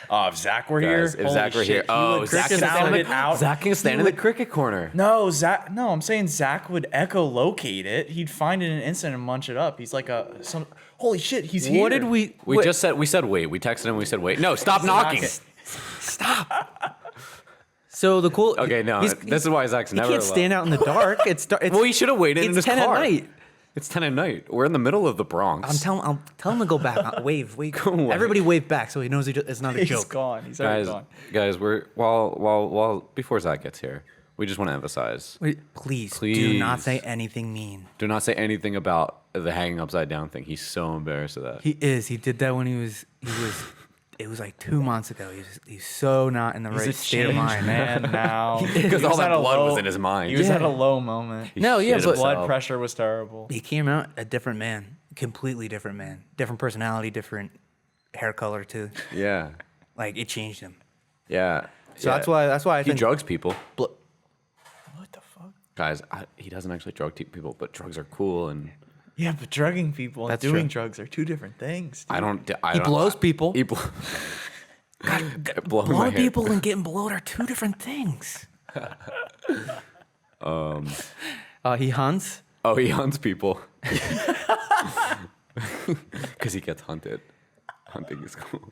S2: Oh, if Zach were here,
S3: Guys, if
S2: holy
S3: Zach were
S2: shit,
S3: here,
S2: he would
S3: Zach can
S2: sound
S3: stand
S2: it out.
S3: Zach can stand in the cricket corner.
S2: No, Zach. No, I'm saying Zach would echolocate it. He'd find it in an instant and munch it up. He's like some. Holy shit, he's here.
S1: What did we?
S3: We
S1: wait,
S3: just said wait. We texted him. We said wait. No, stop knocking.
S1: stop. So the cool.
S3: Okay, no. This is why Zach's
S1: He
S3: never.
S1: can't stand out in the dark. It's
S3: Well, he should have waited in
S1: it's
S3: his
S1: 10
S3: car.
S1: at night.
S3: It's 10 at night. We're in the middle of the Bronx.
S1: I'll tell him to go back. Wave.
S3: away.
S1: Everybody wave back so he knows it's not a
S2: He's
S1: joke.
S2: gone. He's already
S3: guys,
S2: gone.
S3: guys, we're while before Zach gets here, we just want to emphasize:
S1: Wait, please do not
S3: Please.
S1: say anything mean.
S3: do not say anything about the hanging upside down thing. He's so embarrassed of that.
S1: He is. He did that when he was. It was like 2 months ago. He's so not in the
S2: He's
S1: right
S2: a
S1: state of
S2: changed
S1: mind.
S2: man now.
S3: Because
S2: He
S3: all
S2: was
S3: that
S2: at a
S3: blood was
S2: low-
S3: in his mind.
S2: He was
S1: Yeah.
S2: at a low moment.
S1: No, yeah,
S3: shit
S1: but
S3: himself.
S2: Blood pressure was terrible.
S1: he came out a different man, completely different man, different personality, different hair color too.
S3: Yeah,
S1: Like it changed him.
S3: yeah.
S1: So that's why I
S3: he
S1: think
S3: drugs people.
S1: bl-
S2: What the fuck?
S3: Guys, he doesn't actually drug people, but drugs are cool, and
S2: Yeah, but drugging people and
S1: That's
S2: doing
S1: true.
S2: drugs are two different things.
S3: I don't.
S1: he blows people.
S3: He blows my
S1: Blowing
S3: hair.
S1: people and getting blowed are two different things. He hunts.
S3: Oh, he hunts people. Because he gets hunted. Hunting is cool.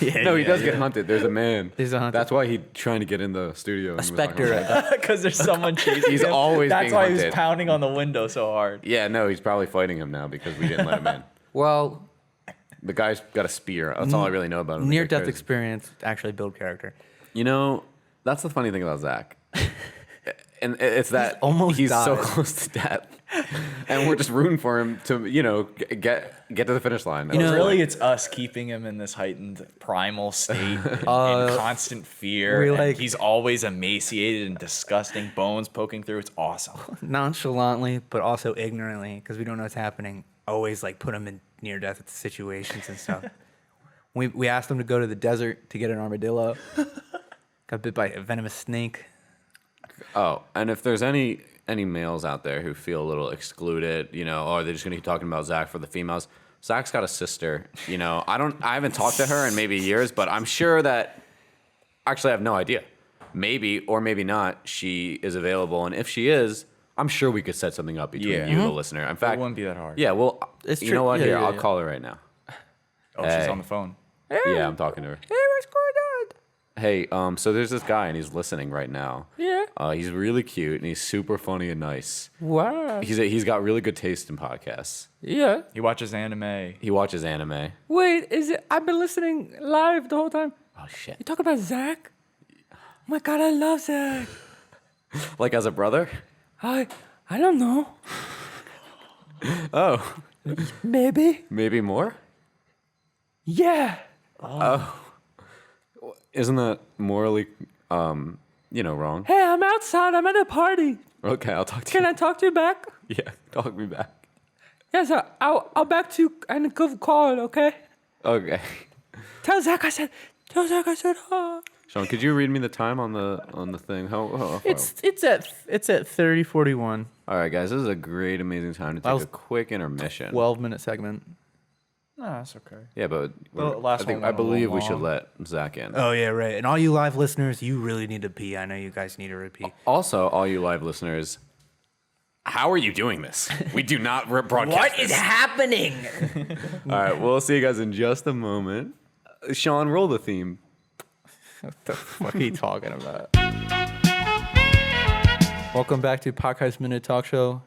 S1: Yeah,
S3: No, he does get hunted. There's a man.
S1: There's a hunter.
S3: That's why he's trying to get in the studio.
S1: A specter.
S2: Because there's someone chasing
S3: He's
S2: him.
S3: always
S2: That's
S3: being
S2: why he
S3: hunted.
S2: was pounding on the window so hard.
S3: Yeah, no, he's probably fighting him now because we didn't let him in.
S1: Well,
S3: The guy's got a spear. That's all I really know about him.
S1: near-death
S3: because-
S1: experience actually build character.
S3: You know, that's the funny thing about Zach. And it's that
S1: almost
S3: he's so
S1: died.
S3: close to death. And we're just rooting for him to, get to the finish line.
S1: You know,
S2: Really, it's us keeping him in this heightened primal state, in constant fear.
S1: we
S2: and
S1: like-
S2: he's always emaciated and disgusting, bones poking through. It's awesome.
S1: Nonchalantly, but also ignorantly, because we don't know what's happening. Always like put him in near-death situations and stuff. we asked him to go to the desert to get an armadillo. Got bit by a venomous snake.
S3: Oh, and if there's any males out there who feel a little excluded, oh, they're just gonna keep talking about Zach for the females. Zach's got a sister. I haven't talked to her in maybe years, but I'm sure that. Actually, I have no idea. Maybe or maybe not. She is available, and if she is, I'm sure we could set something up between
S2: Yeah.
S3: you, the listener. In fact,
S2: It wouldn't be that hard.
S3: yeah. Well,
S1: It's
S3: you
S1: true.
S3: know what?
S1: Yeah,
S3: Here,
S1: yeah,
S3: I'll
S1: yeah.
S3: call her right now.
S2: Oh, she's
S3: Hey.
S2: on the phone.
S3: Yeah, I'm talking to her.
S1: Hey, what's going on?
S3: Hey, so there's this guy and he's listening right now.
S4: Yeah.
S3: He's really cute and he's super funny and nice.
S4: Wow.
S3: He's got really good taste in podcasts.
S4: Yeah.
S2: He watches anime.
S3: He watches anime.
S4: Wait, is it? I've been listening live the whole time.
S3: Oh shit!
S4: You talk about Zach? Oh my God, I love Zach.
S3: Like as a brother?
S4: I don't know.
S3: Oh,
S4: Maybe.
S3: maybe more?
S4: Yeah.
S3: Isn't that morally, wrong?
S4: Hey, I'm outside. I'm at a party.
S3: Okay, I'll talk to you.
S4: Can I talk to you back?
S3: Yeah, talk me back.
S4: Yes, I'll back to you and give call. Okay.
S3: Okay.
S4: Tell Zach I said.
S3: Sean, could you read me the time on the thing? How far?
S1: It's at 30:41.
S3: All right, guys, this is a great, amazing time to
S1: That
S3: take
S1: was
S3: a quick intermission.
S1: 12-minute segment.
S2: No, that's okay.
S3: Yeah, but
S2: The last one
S3: I
S2: went a
S3: believe
S2: little
S3: we should
S2: long.
S3: let Zach in.
S1: Oh yeah, right. And all you live listeners, you really need to pee. I know you guys need to repeat.
S3: Also, all you live listeners, how are you doing this? We do not broadcast this.
S1: happening?
S3: All right, we'll see you guys in just a moment. Sean, roll the theme.
S1: What the fuck are you talking about? Welcome back to Podcast Minute Talk Show.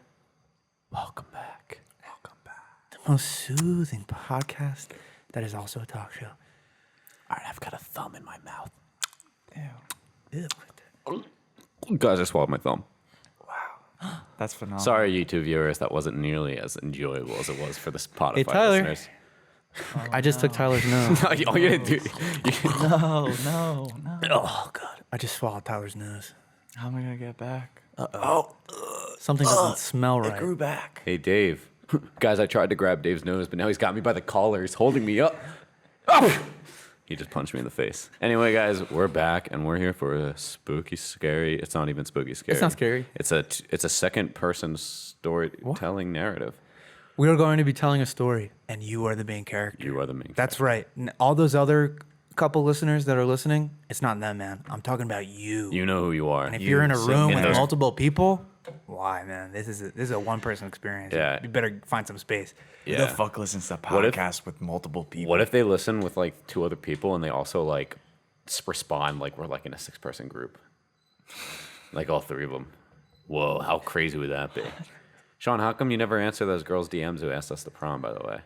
S3: Welcome back. Welcome back.
S1: The most soothing podcast that is also a talk show.
S3: All right, I've got a thumb in my mouth.
S1: Ew.
S3: Guys, I swallowed my thumb.
S2: That's phenomenal.
S3: Sorry, YouTube viewers, that wasn't nearly as enjoyable as it was for the Spotify
S1: Hey, Tyler.
S3: listeners.
S1: I just took Tyler's nose.
S3: All you had to do.
S2: No.
S1: Oh god. I just swallowed Tyler's nose.
S2: How am I gonna get back?
S1: Something doesn't smell right.
S2: Grew back.
S3: Hey, Dave. Guys, I tried to grab Dave's nose, but now he's got me by the collar. He's holding me up. Oh! He just punched me in the face. Anyway, guys, we're back, and we're here for a spooky, scary. It's not even spooky, scary.
S1: It's not scary.
S3: It's a second-person storytelling narrative.
S1: We are going to be telling a story, and you are the main character.
S3: You are the main.
S1: That's right. All those other couple listeners that are listening, it's not them, man. I'm talking about you.
S3: You know who you are.
S1: And if you're in a room with
S3: those-
S1: multiple people, why, man? This is a one-person experience.
S3: Yeah.
S1: You better find some space.
S2: Who the fuck listens to
S3: What if-
S2: podcasts with multiple people?
S3: What if they listen with like 2 other people and they also like respond like we're like in a 6-person group, like all 3 of them? Whoa, how crazy would that be? Sean, how come you never answer those girls' DMs who asked us to prom, by the way?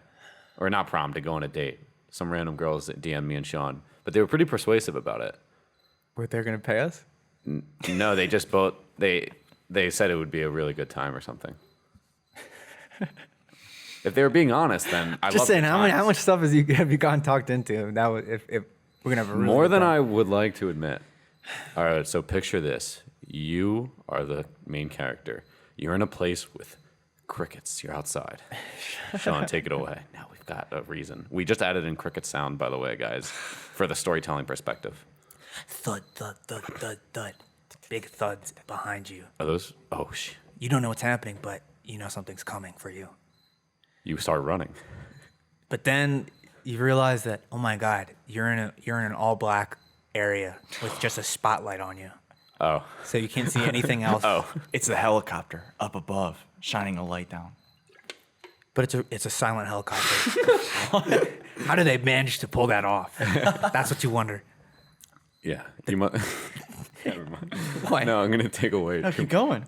S3: Or not prom, to go on a date. Some random girls that DM'd me and Sean. But they were pretty persuasive about it.
S1: Were they going to pay us?
S3: No, they just both, they said it would be a really good time or something. If they were being honest, then I
S1: Just
S3: love
S1: saying,
S3: the
S1: how
S3: times.
S1: much stuff have you gotten talked into? That would, if we're gonna have a really
S3: More
S1: good
S3: than
S1: time.
S3: I would like to admit. All right, so picture this. You are the main character. You're in a place with crickets. You're outside. Sean, take it away. Now we've got a reason. We just added in cricket sound, by the way, guys, for the storytelling perspective.
S1: Thud, thud, thud, thud, thud. Big thuds behind you.
S3: Are those? Oh, shit.
S1: You don't know what's happening, but you know something's coming for you.
S3: You start running.
S1: But then you realize that, oh my God, you're in an all black area with just a spotlight on you,
S3: Oh.
S1: so you can't see anything else.
S3: Oh.
S2: It's the helicopter up above, shining a light down.
S1: But it's a silent helicopter. How do they manage to pull that off? That's what you wonder.
S3: Yeah. You must. Never mind.
S1: Why?
S3: No, I'm gonna take away.
S2: No, keep going.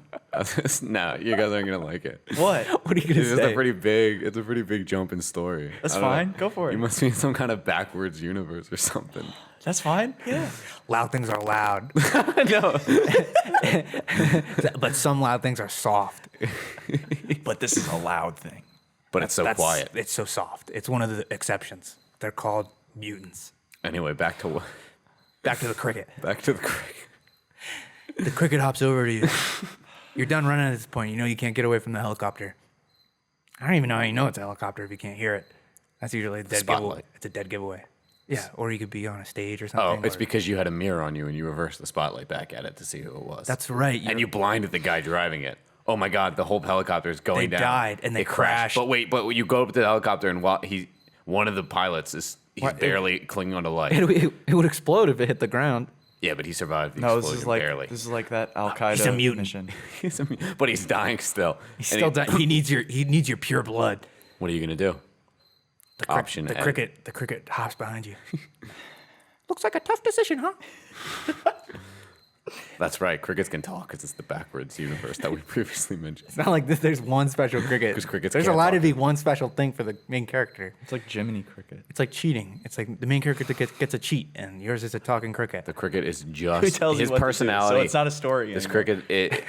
S3: No, you guys aren't gonna like it.
S2: What?
S1: What are you gonna
S3: It's just
S1: say?
S3: a pretty big. It's a pretty big jump in story.
S2: That's
S3: I don't know.
S2: fine. Go for it.
S3: You must be in some kind of backwards universe or something.
S2: That's fine. Yeah.
S1: Loud things are loud,
S3: No.
S1: but some loud things are soft.
S2: But this is a loud thing.
S3: But it's so
S1: That's-
S3: quiet.
S1: It's so soft. It's one of the exceptions. They're called mutants.
S3: Anyway, back to
S1: The cricket.
S3: the cricket.
S1: The cricket hops over to you. You're done running at this point. You know you can't get away from the helicopter. I don't even know how you know it's a helicopter if you can't hear it. That's usually a dead giveaway.
S3: Spotlight.
S1: It's a dead giveaway. Yeah, or you could be on a stage or
S3: Oh,
S1: something.
S3: it's
S1: or-
S3: because you had a mirror on you and you reversed the spotlight back at it to see who it was.
S1: That's right.
S3: And you blinded the guy driving it. Oh my God, the whole helicopter is going
S1: They
S3: down.
S1: died and they
S3: It crashed.
S1: crashed.
S3: But you go up to the helicopter and while one of the pilots he's
S1: What?
S3: barely clinging onto life.
S1: it would explode if it hit the ground.
S3: Yeah, but he survived the
S2: No, this
S3: explosion
S2: is like
S3: barely.
S2: this is like that Al
S1: He's a
S2: Qaeda
S1: mutant.
S2: mission.
S3: But he's dying still.
S1: He's
S3: And
S1: still dying. He needs your pure blood.
S3: What are you gonna do?
S1: The
S3: Option
S1: the
S3: A.
S1: cricket hops behind you. Looks like a tough decision, huh?
S3: That's right. Crickets can talk because it's the backwards universe that we previously mentioned.
S1: It's not like there's one special cricket.
S3: 'Cause crickets
S1: There's
S3: can't
S1: allowed to
S3: talk.
S1: be one special thing for the main character.
S2: It's like Jiminy Cricket.
S1: It's like cheating. It's like the main character gets a cheat, and yours is a talking cricket.
S3: The cricket is just
S2: Who tells
S3: his
S2: you what to do?
S3: personality.
S2: So it's not a story.
S3: This
S2: anymore.
S3: cricket it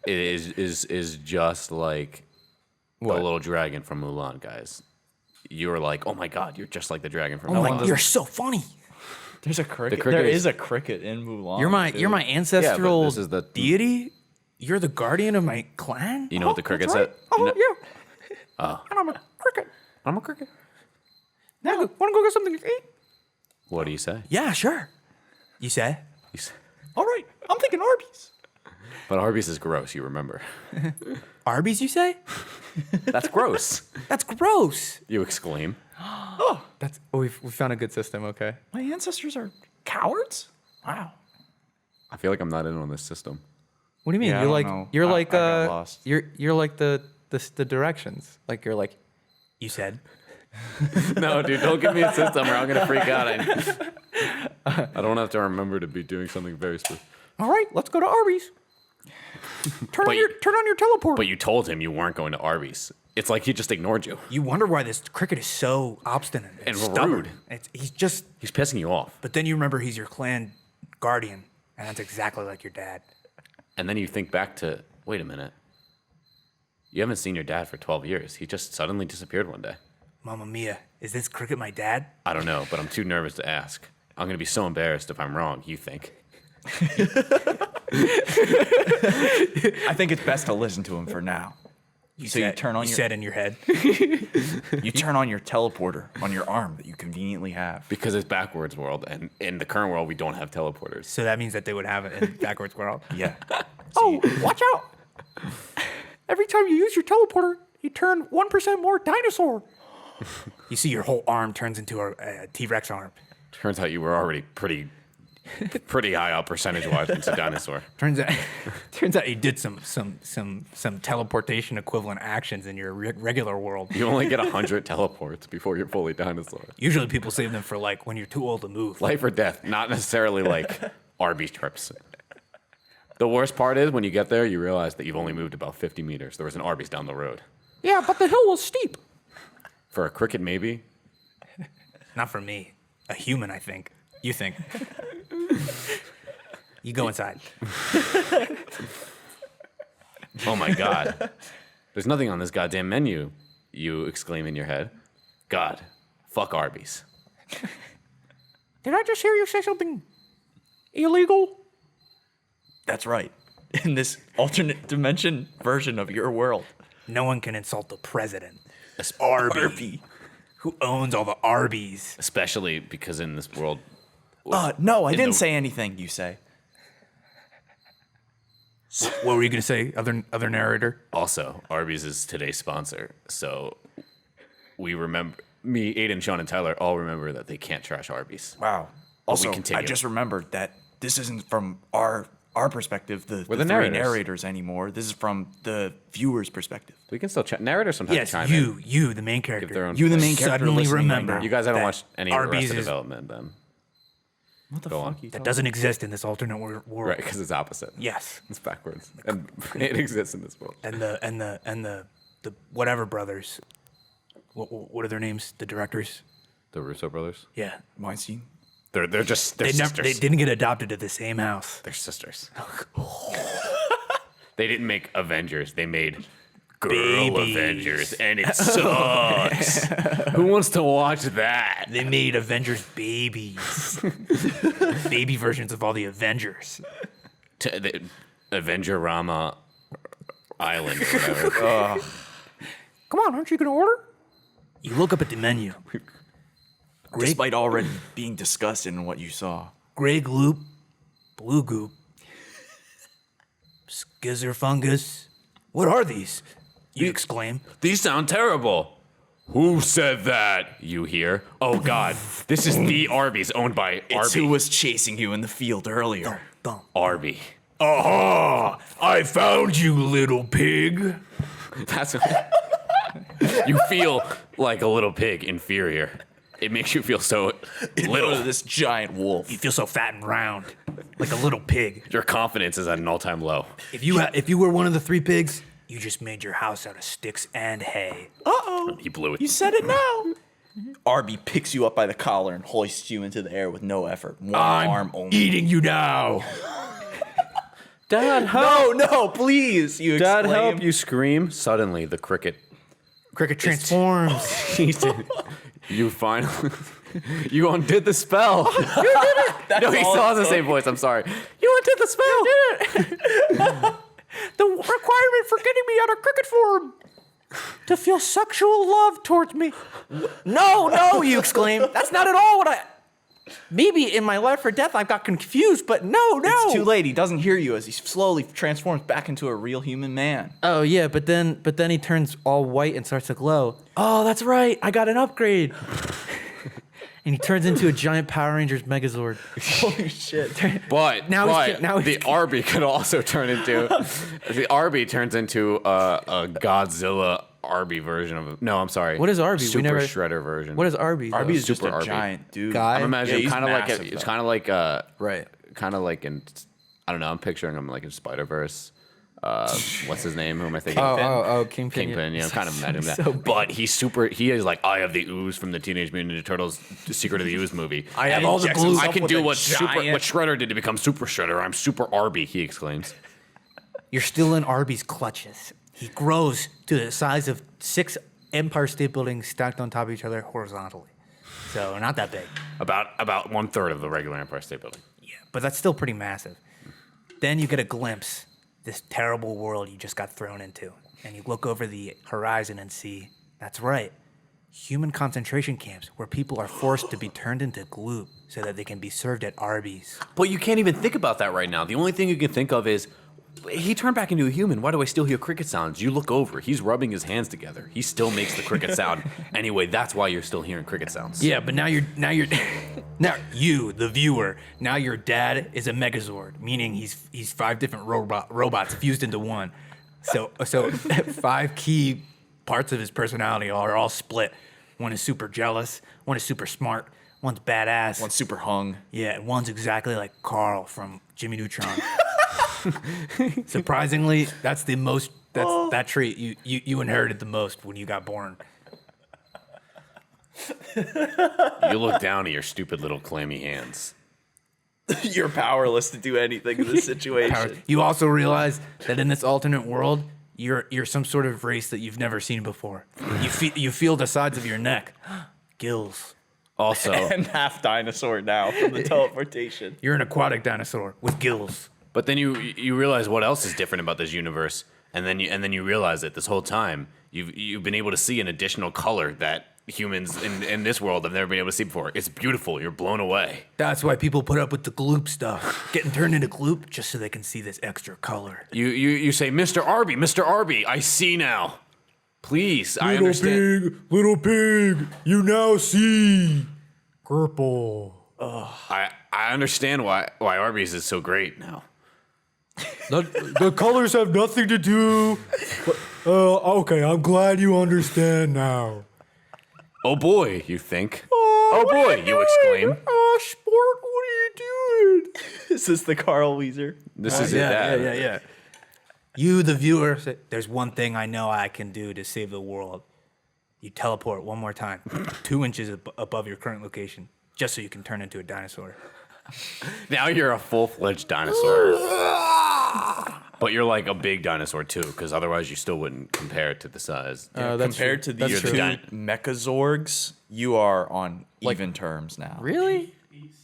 S3: is just like
S1: What?
S3: the little dragon from Mulan, guys. You were like, oh my god, you're just like the dragon from
S1: Oh
S3: Mulan.
S1: my, you're so funny.
S2: There's a cricket.
S3: cricket
S2: There
S3: is-
S2: is a cricket in Mulan.
S1: You're my ancestral
S3: this is the-
S1: deity. You're the guardian of my clan.
S3: You know what the cricket said?
S1: Oh
S3: No.
S1: yeah. And I'm a cricket.
S3: I'm a cricket.
S1: Now, want to go get something to eat?
S3: What do you say?
S1: Yeah, sure. You say?
S3: You say-
S2: All right. I'm thinking Arby's.
S3: But Arby's is gross, you remember.
S1: Arby's, you say?
S3: That's gross.
S1: That's gross.
S3: You exclaim.
S1: That's we found a good system. Okay.
S2: My ancestors are cowards. Wow.
S3: I feel like I'm not in on this system.
S1: What do you mean?
S2: Yeah, I
S1: you're
S2: don't
S1: like
S2: know.
S1: you're
S2: I
S1: like
S2: got lost.
S1: you're like the directions. Like you're like you said.
S3: No, dude, don't give me a system or I'm gonna freak out. I don't have to remember to be doing something very specific.
S1: All right, let's go to Arby's. Turn
S3: But
S1: on your teleporter.
S3: But you told him you weren't going to Arby's. It's like he just ignored you.
S1: You wonder why this cricket is so obstinate and,
S3: And
S1: stubborn.
S3: rude.
S1: He's just.
S3: He's pissing you off.
S1: But then you remember he's your clan guardian, and that's exactly like your dad.
S3: And then you think back to, wait a minute. You haven't seen your dad for 12 years. He just suddenly disappeared one day.
S1: Mamma mia, is this cricket my dad?
S3: I don't know, but I'm too nervous to ask. I'm going to be so embarrassed if I'm wrong, you think.
S2: I think it's best to listen to him for now. You turn on
S1: you
S2: your
S1: said in your head.
S2: you turn on your teleporter on your arm that you conveniently have.
S3: Because it's backwards world, and in the current world, we don't have teleporters.
S1: So that means that they would have it in backwards world.
S2: Yeah.
S1: Oh, watch out! Every time you use your teleporter, you turn 1% more dinosaur. You see, your whole arm turns into a T-Rex arm.
S3: Turns out you were already pretty high up percentage-wise into dinosaur.
S1: Turns out you did some teleportation equivalent actions in your regular world.
S3: You only get 100 teleports before you're fully dinosaur.
S1: Usually, people save them for like when you're too old to move.
S3: Life or death, not necessarily like Arby's trips. The worst part is when you get there, you realize that you've only moved about 50 meters. There was an Arby's down the road.
S1: Yeah, but the hill was steep.
S3: For a cricket, maybe.
S1: Not for me. A human, I think. You think. You go inside.
S3: Oh my God. There's nothing on this goddamn menu, you exclaim in your head. God, fuck Arby's.
S1: Did I just hear you say something illegal?
S2: That's right. In this alternate dimension version of your world.
S1: No one can insult the president.
S2: Arby.
S1: Who owns all the Arby's?
S3: Especially because in this world.
S2: No, I
S3: In
S2: didn't
S3: the-
S2: say anything, you say.
S1: What were you gonna say, other narrator?
S3: Also, Arby's is today's sponsor. So we remember, me, Aiden, Sean, and Tyler all remember that they can't trash Arby's.
S2: Wow.
S3: we
S2: Also,
S3: continue.
S2: I just remembered that this isn't from our perspective, the
S3: the
S2: three
S3: narrators.
S2: narrators anymore. This is from the viewer's perspective.
S3: We can still narrators sometimes
S1: Yes,
S3: chime in.
S1: you, the main character.
S3: their own-
S2: You, the main character,
S1: Suddenly
S2: listening right
S1: remember.
S2: now.
S3: You guys haven't
S1: that
S3: watched any
S1: Arby's
S3: Arrested
S1: is-
S3: Development then.
S2: What the
S3: Go
S2: fuck
S3: on.
S2: you
S1: That
S2: talking
S1: doesn't exist in this alternate world.
S3: Right, because it's opposite.
S1: Yes,
S3: It's backwards. And it exists in this world.
S1: and the whatever brothers. What are their names? The directors.
S3: The Russo brothers.
S1: Yeah,
S2: Weinstein?
S3: They're sisters.
S1: they didn't get adopted to the same house.
S3: They're sisters. They didn't make Avengers. They made Girl
S1: Babies.
S3: Avengers, and it sucks. Who wants to watch that?
S1: They made Avengers babies, baby versions of all the Avengers.
S3: The Avengerama Island or whatever.
S1: Come on, aren't you gonna order? You look up at the menu.
S2: Despite already being discussed in what you saw.
S1: Gray gloop, blue goop, skizzer fungus. What are these? You exclaim.
S3: These sound terrible. Who said that? You hear? Oh God, this is the Arby's owned by
S2: It's who
S3: Arby.
S2: was chasing you in the field earlier.
S1: Thump.
S3: Arby.
S1: Aha! I found you, little pig.
S3: That's you feel like a little pig, inferior. it makes you feel so little.
S2: This giant wolf.
S1: You feel so fat and round, like a little pig.
S3: Your confidence is at an all-time low.
S1: If you were one of the 3 pigs, you just made your house out of sticks and hay.
S2: Uh-oh.
S3: He blew it.
S2: You said it now. Arby picks you up by the collar and hoists you into the air with no effort. One arm only.
S1: Eating you now.
S4: Dad, help!
S2: No, please. You
S3: Dad,
S2: exclaim.
S3: help! You scream. Suddenly, the cricket.
S1: Cricket transforms.
S3: You finally. You undid the spell.
S2: That's
S3: No, he
S2: all
S3: still
S2: it
S3: has the
S2: took.
S3: same voice. I'm sorry. You undid the spell.
S1: The requirement for getting me out of cricket form. To feel sexual love towards me. No, you exclaim. That's not at all what I... Maybe in my life or death I got confused, but no.
S2: It's too late. He doesn't hear you as he slowly transforms back into a real human man.
S1: Oh, yeah, but then he turns all white and starts to glow. Oh, that's right. I got an upgrade. And he turns into a giant Power Rangers Megazord.
S2: Holy shit.
S3: But the Arby could also turn into the Arby turns into a Godzilla Arby version of no, I'm sorry.
S1: What is Arby?
S3: Super Shredder version.
S1: What is Arby?
S2: Arby is just
S3: Super
S2: a
S3: Arby.
S2: giant dude.
S1: Guy?
S3: I'm imagining
S2: he's
S3: kind of like
S2: massive,
S3: it's
S2: though.
S3: kind of like
S1: Right.
S3: kind of like in I don't know. I'm picturing him like in Spider-Verse. What's his name? Who am I thinking?
S1: Kingpin.
S3: Kingpin, yeah, I'm kind of imagining that.
S1: So
S3: but he is like Eye of the Ooze from the Teenage Mutant Ninja Turtles Secret of the Ooze movie.
S1: I have
S2: And
S1: all the
S2: injects
S1: glue.
S2: himself
S3: I can
S2: with
S3: do
S2: a
S3: what
S2: giant-
S3: Shredder did to become Super Shredder. I'm Super Arby, he exclaims.
S1: You're still in Arby's clutches. He grows to the size of 6 Empire State Buildings stacked on top of each other horizontally. So not that big.
S3: About 1/3 of the regular Empire State Building.
S1: Yeah, but that's still pretty massive. Then you get a glimpse, this terrible world you just got thrown into. And you look over the horizon and see, that's right, human concentration camps where people are forced to be turned into glue so that they can be served at Arby's.
S3: But you can't even think about that right now. The only thing you can think of is, he turned back into a human. Why do I still hear cricket sounds? You look over. He's rubbing his hands together. He still makes the cricket sound. Anyway, that's why you're still hearing cricket sounds.
S1: Yeah, but now now you, the viewer, now your dad is a Megazord, meaning he's 5 different robots fused into one. So 5 key parts of his personality are all split. One is super jealous, one is super smart, one's badass.
S2: One's super hung.
S1: Yeah, and one's exactly like Carl from Jimmy Neutron. Surprisingly, that's that trait you inherited the most when you got born.
S3: You look down at your stupid little clammy hands.
S2: You're powerless to do anything in this situation.
S1: You also realize that in this alternate world, you're some sort of race that you've never seen before. You feel the sides of your neck, gills.
S3: Also,
S2: And half dinosaur now from the teleportation.
S1: You're an aquatic dinosaur with gills.
S3: but then you realize what else is different about this universe, and then you realize that this whole time you've been able to see an additional color that humans in this world have never been able to see before. It's beautiful. You're blown away.
S1: That's why people put up with the gloop stuff, getting turned into gloop just so they can see this extra color.
S3: You say, Mr. Arby, I see now. Please, I understand.
S1: Little pig, you now see. Purple.
S3: I understand why Arby's is so great now.
S1: The colors have nothing to do. Okay, I'm glad you understand now.
S3: Oh boy, you think. Oh boy, you exclaim.
S1: Oh, sport, what are you doing?
S2: Is this the Carl Weezer?
S3: This is it. Dad.
S1: Yeah. You, the viewer, say, there's one thing I know I can do to save the world. You teleport one more time, 2 inches above your current location, just so you can turn into a dinosaur.
S3: Now you're a full-fledged dinosaur. But you're like a big dinosaur too, because otherwise you still wouldn't compare it to the size.
S2: Compared to these
S3: true.
S2: two
S3: That's
S2: Mechazorgs, you are on even terms now.
S1: Really?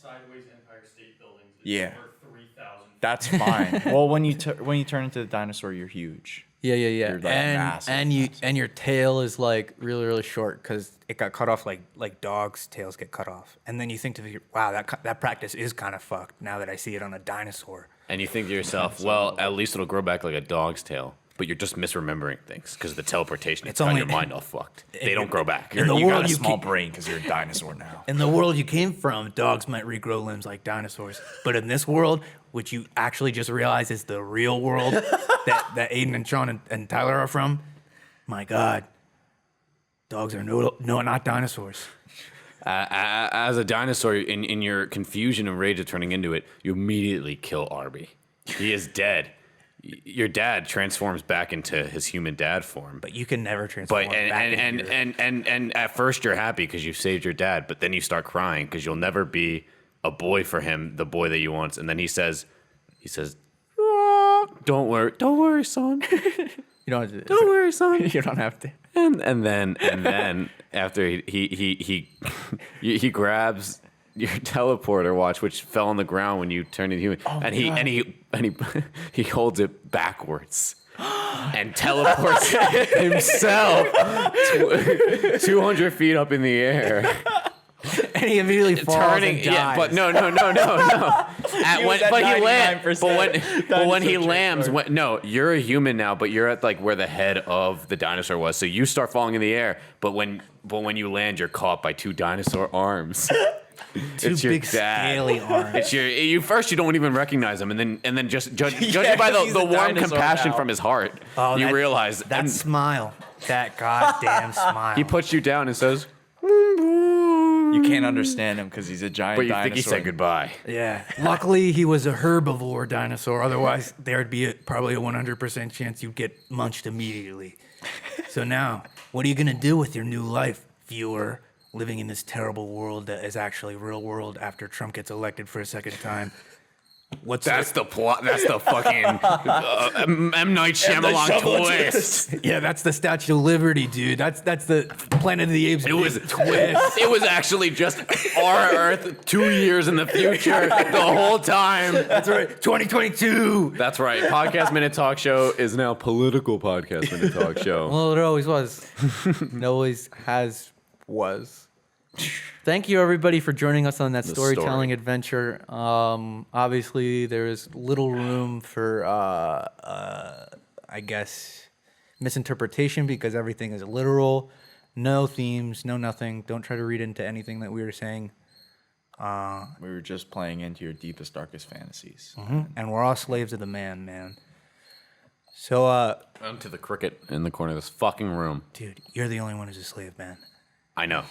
S5: Sideways Empire State Buildings.
S2: Yeah.
S5: For 3,000.
S2: That's fine. Well, when you turn into the dinosaur, you're huge.
S1: Yeah.
S2: You're like massive.
S1: And your tail is like really short because it got cut off like dogs' tails get cut off. And then you think to yourself, wow, that practice is kind of fucked now that I see it on a dinosaur.
S3: And you think to yourself, well, at least it'll grow back like a dog's tail. But you're just misremembering things because the teleportation has got
S1: only-
S3: your mind all fucked. They don't grow back.
S1: In the
S2: You
S1: world
S2: got a
S1: you
S2: small
S1: keep-
S2: brain because you're a dinosaur now.
S1: In the world you came from, dogs might regrow limbs like dinosaurs. But in this world, which you actually just realize is the real world that Aiden and Sean and Tyler are from, my God, dogs are not dinosaurs.
S3: As a dinosaur, in your confusion and rage of turning into it, you immediately kill Arby. He is dead. Your dad transforms back into his human dad form.
S1: But you can never transform
S3: But
S1: back into your...
S3: and at first you're happy because you saved your dad, but then you start crying because you'll never be a boy for him, the boy that you want. And then he says, don't worry, son.
S1: You don't have to,
S3: Don't worry, son.
S1: You don't have to.
S3: And then after he grabs your teleporter watch, which fell on the ground when you turned into human, and he holds it backwards and teleports himself 200 feet up in the air.
S1: And he immediately falls and dies.
S3: Yeah, but no. But when he lands, you're a human now, but you're at like where the head of the dinosaur was. So you start falling in the air, but when you land, you're caught by two dinosaur arms.
S1: Two
S3: it's your
S1: big
S3: dad.
S1: scaly arms.
S3: It's you don't even recognize him, and then just judging by
S2: he's
S3: the
S2: a
S3: warm
S2: dinosaur
S3: compassion
S2: now.
S3: from his heart, you
S1: that,
S3: realize
S1: that smile, that goddamn smile.
S3: he puts you down and says,
S2: You can't understand him because he's a giant
S3: but you
S2: dinosaur.
S3: think he said goodbye.
S1: Yeah. Luckily, he was a herbivore dinosaur. Otherwise, there'd be probably a 100% chance you'd get munched immediately. So now, what are you gonna do with your new life, viewer, living in this terrible world that is actually real world after Trump gets elected for a second time?
S3: That's the plot. That's the fucking M. Night Shyamalan twist.
S1: Yeah, that's the Statue of Liberty, dude. That's the Planet of the Apes.
S3: It was
S1: twist.
S3: It was actually just our Earth 2 years in the future the whole time.
S1: That's right. 2022.
S3: That's right. Podcast Minute Talk Show is now political Podcast Minute Talk Show.
S1: Well, it always was. It always was. Thank you, everybody, for joining us on that storytelling adventure. Obviously, there is little room for, I guess, misinterpretation because everything is literal. No themes, no nothing. Don't try to read into anything that we were saying.
S2: We were just playing into your deepest, darkest fantasies.
S1: And we're all slaves of the man. So,
S3: I'm to the cricket in the corner of this fucking room.
S1: dude, you're the only one who's a slave, man.
S3: I know.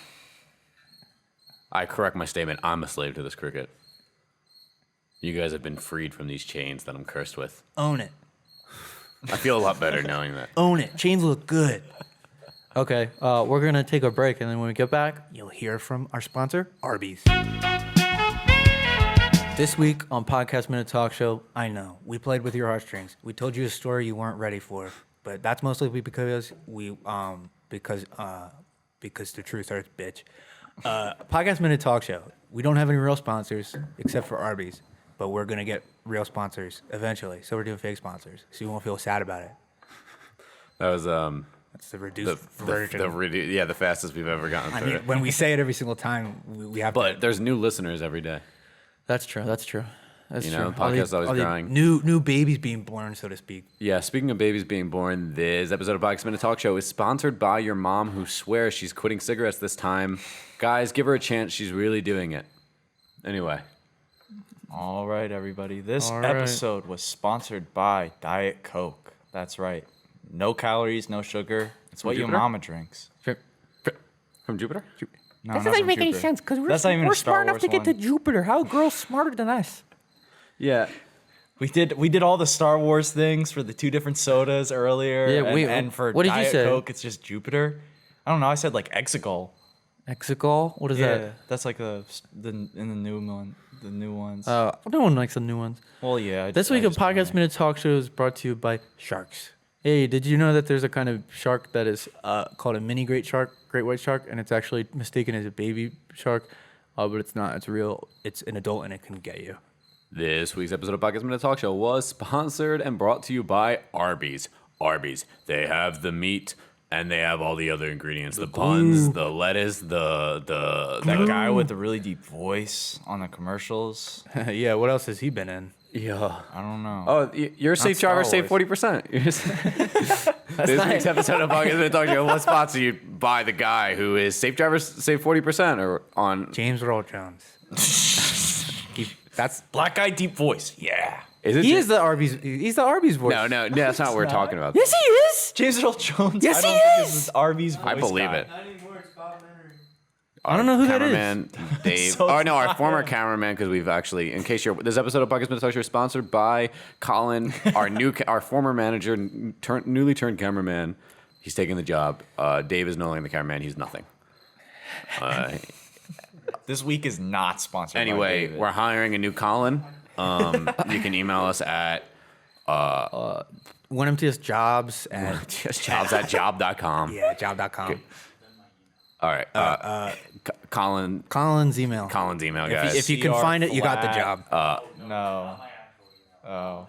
S3: I correct my statement. I'm a slave to this cricket. You guys have been freed from these chains that I'm cursed with.
S1: Own it.
S3: I feel a lot better knowing that.
S1: Own it. Chains look good. Okay, we're going to take a break, and then when we get back, you'll hear from our sponsor, Arby's. This week on Podcast Minute Talk Show, I know, we played with your heartstrings. We told you a story you weren't ready for, but that's mostly because because the truth hurts, bitch. Podcast Minute Talk Show. We don't have any real sponsors except for Arby's, but we're going to get real sponsors eventually, so we're doing fake sponsors, so you won't feel sad about it.
S3: That was
S1: That's the reduced version.
S3: the fastest we've ever gotten
S1: I
S3: through
S1: mean,
S3: it.
S1: when we say it every single time, we have
S3: But
S1: to.
S3: there's new listeners every day.
S1: That's true. That's
S3: You know, the podcast is always
S1: all the
S3: growing.
S1: New babies being born, so to speak.
S3: Yeah, speaking of babies being born, this episode of Podcast Minute Talk Show is sponsored by your mom who swears she's quitting cigarettes this time. Guys, give her a chance. She's really doing it. Anyway.
S2: All right, everybody. This
S1: All right.
S2: episode was sponsored by Diet Coke. That's right. No calories, no sugar. It's what your
S3: Jupiter?
S2: mama drinks.
S3: From Jupiter?
S2: No,
S4: That
S2: not
S4: doesn't
S2: from
S4: make any
S2: Jupiter.
S4: sense because
S2: That's not even
S4: we're
S2: a Star
S4: smart enough
S2: Wars
S4: to get to
S2: one.
S4: Jupiter. How are girls smarter than us?
S3: Yeah.
S2: We did all the Star Wars things for the two different sodas earlier.
S4: Yeah,
S2: and,
S4: wait,
S2: and for
S4: what did you
S2: Diet
S4: say?
S2: Coke, it's just Jupiter. I don't know. I said like Exegol.
S4: Exegol? What is
S2: Yeah, that's like the in the new one, the new ones.
S4: that? No one likes the new ones.
S2: Well, yeah.
S4: This week of Podcast Minute Talk Show is brought to you by sharks. Hey, did you know that there's a kind of shark that is called a mini great white shark, and it's actually mistaken as a baby shark, but it's not. It's real. It's an adult, and it can get you.
S3: This week's episode of Podcast Minute Talk Show was sponsored and brought to you by Arby's. Arby's. They have the meat and they have all the other ingredients. The buns, the lettuce,
S2: that guy with the really deep voice on the commercials.
S1: Yeah, what else has he been in?
S3: Yeah.
S2: I don't know.
S3: Oh, you're a safe driver,
S2: Star
S3: save 40%. This week's episode of Podcast Minute Talk Show was sponsored you by the guy who is safe driver, save 40% or on...
S1: James Earl Jones. That's
S2: Black guy, deep voice. Yeah.
S3: Is it
S1: he is the Arby's. He's the Arby's voice.
S3: No, that's not what we're talking about.
S4: Yes, he is.
S2: James Earl Jones.
S4: Yes,
S2: I don't
S4: he
S2: think
S4: is.
S2: this is Arby's voice
S3: I believe
S2: guy.
S3: it.
S5: Not anymore, it's Bob Leonard.
S4: I don't know who that is.
S3: cameraman, Dave.
S2: So
S3: Oh no, our
S2: tired.
S3: former cameraman, because we've actually, in case this episode of Podcast Minute Talk Show is sponsored by Colin, our former manager, newly turned cameraman. He's taking the job. Dave is no longer the cameraman. He's nothing.
S2: This week is not sponsored. by
S3: Anyway,
S2: David.
S3: we're hiring a new Colin. You can email us at
S1: OneMTSjobs at
S3: jobs@job.com.
S1: yeah, job.com.
S3: All right. Colin.
S1: Colin's email.
S3: Colin's email, guys.
S1: If you can
S2: CR
S1: find it, you got the
S2: flat.
S1: job.
S2: No. Oh.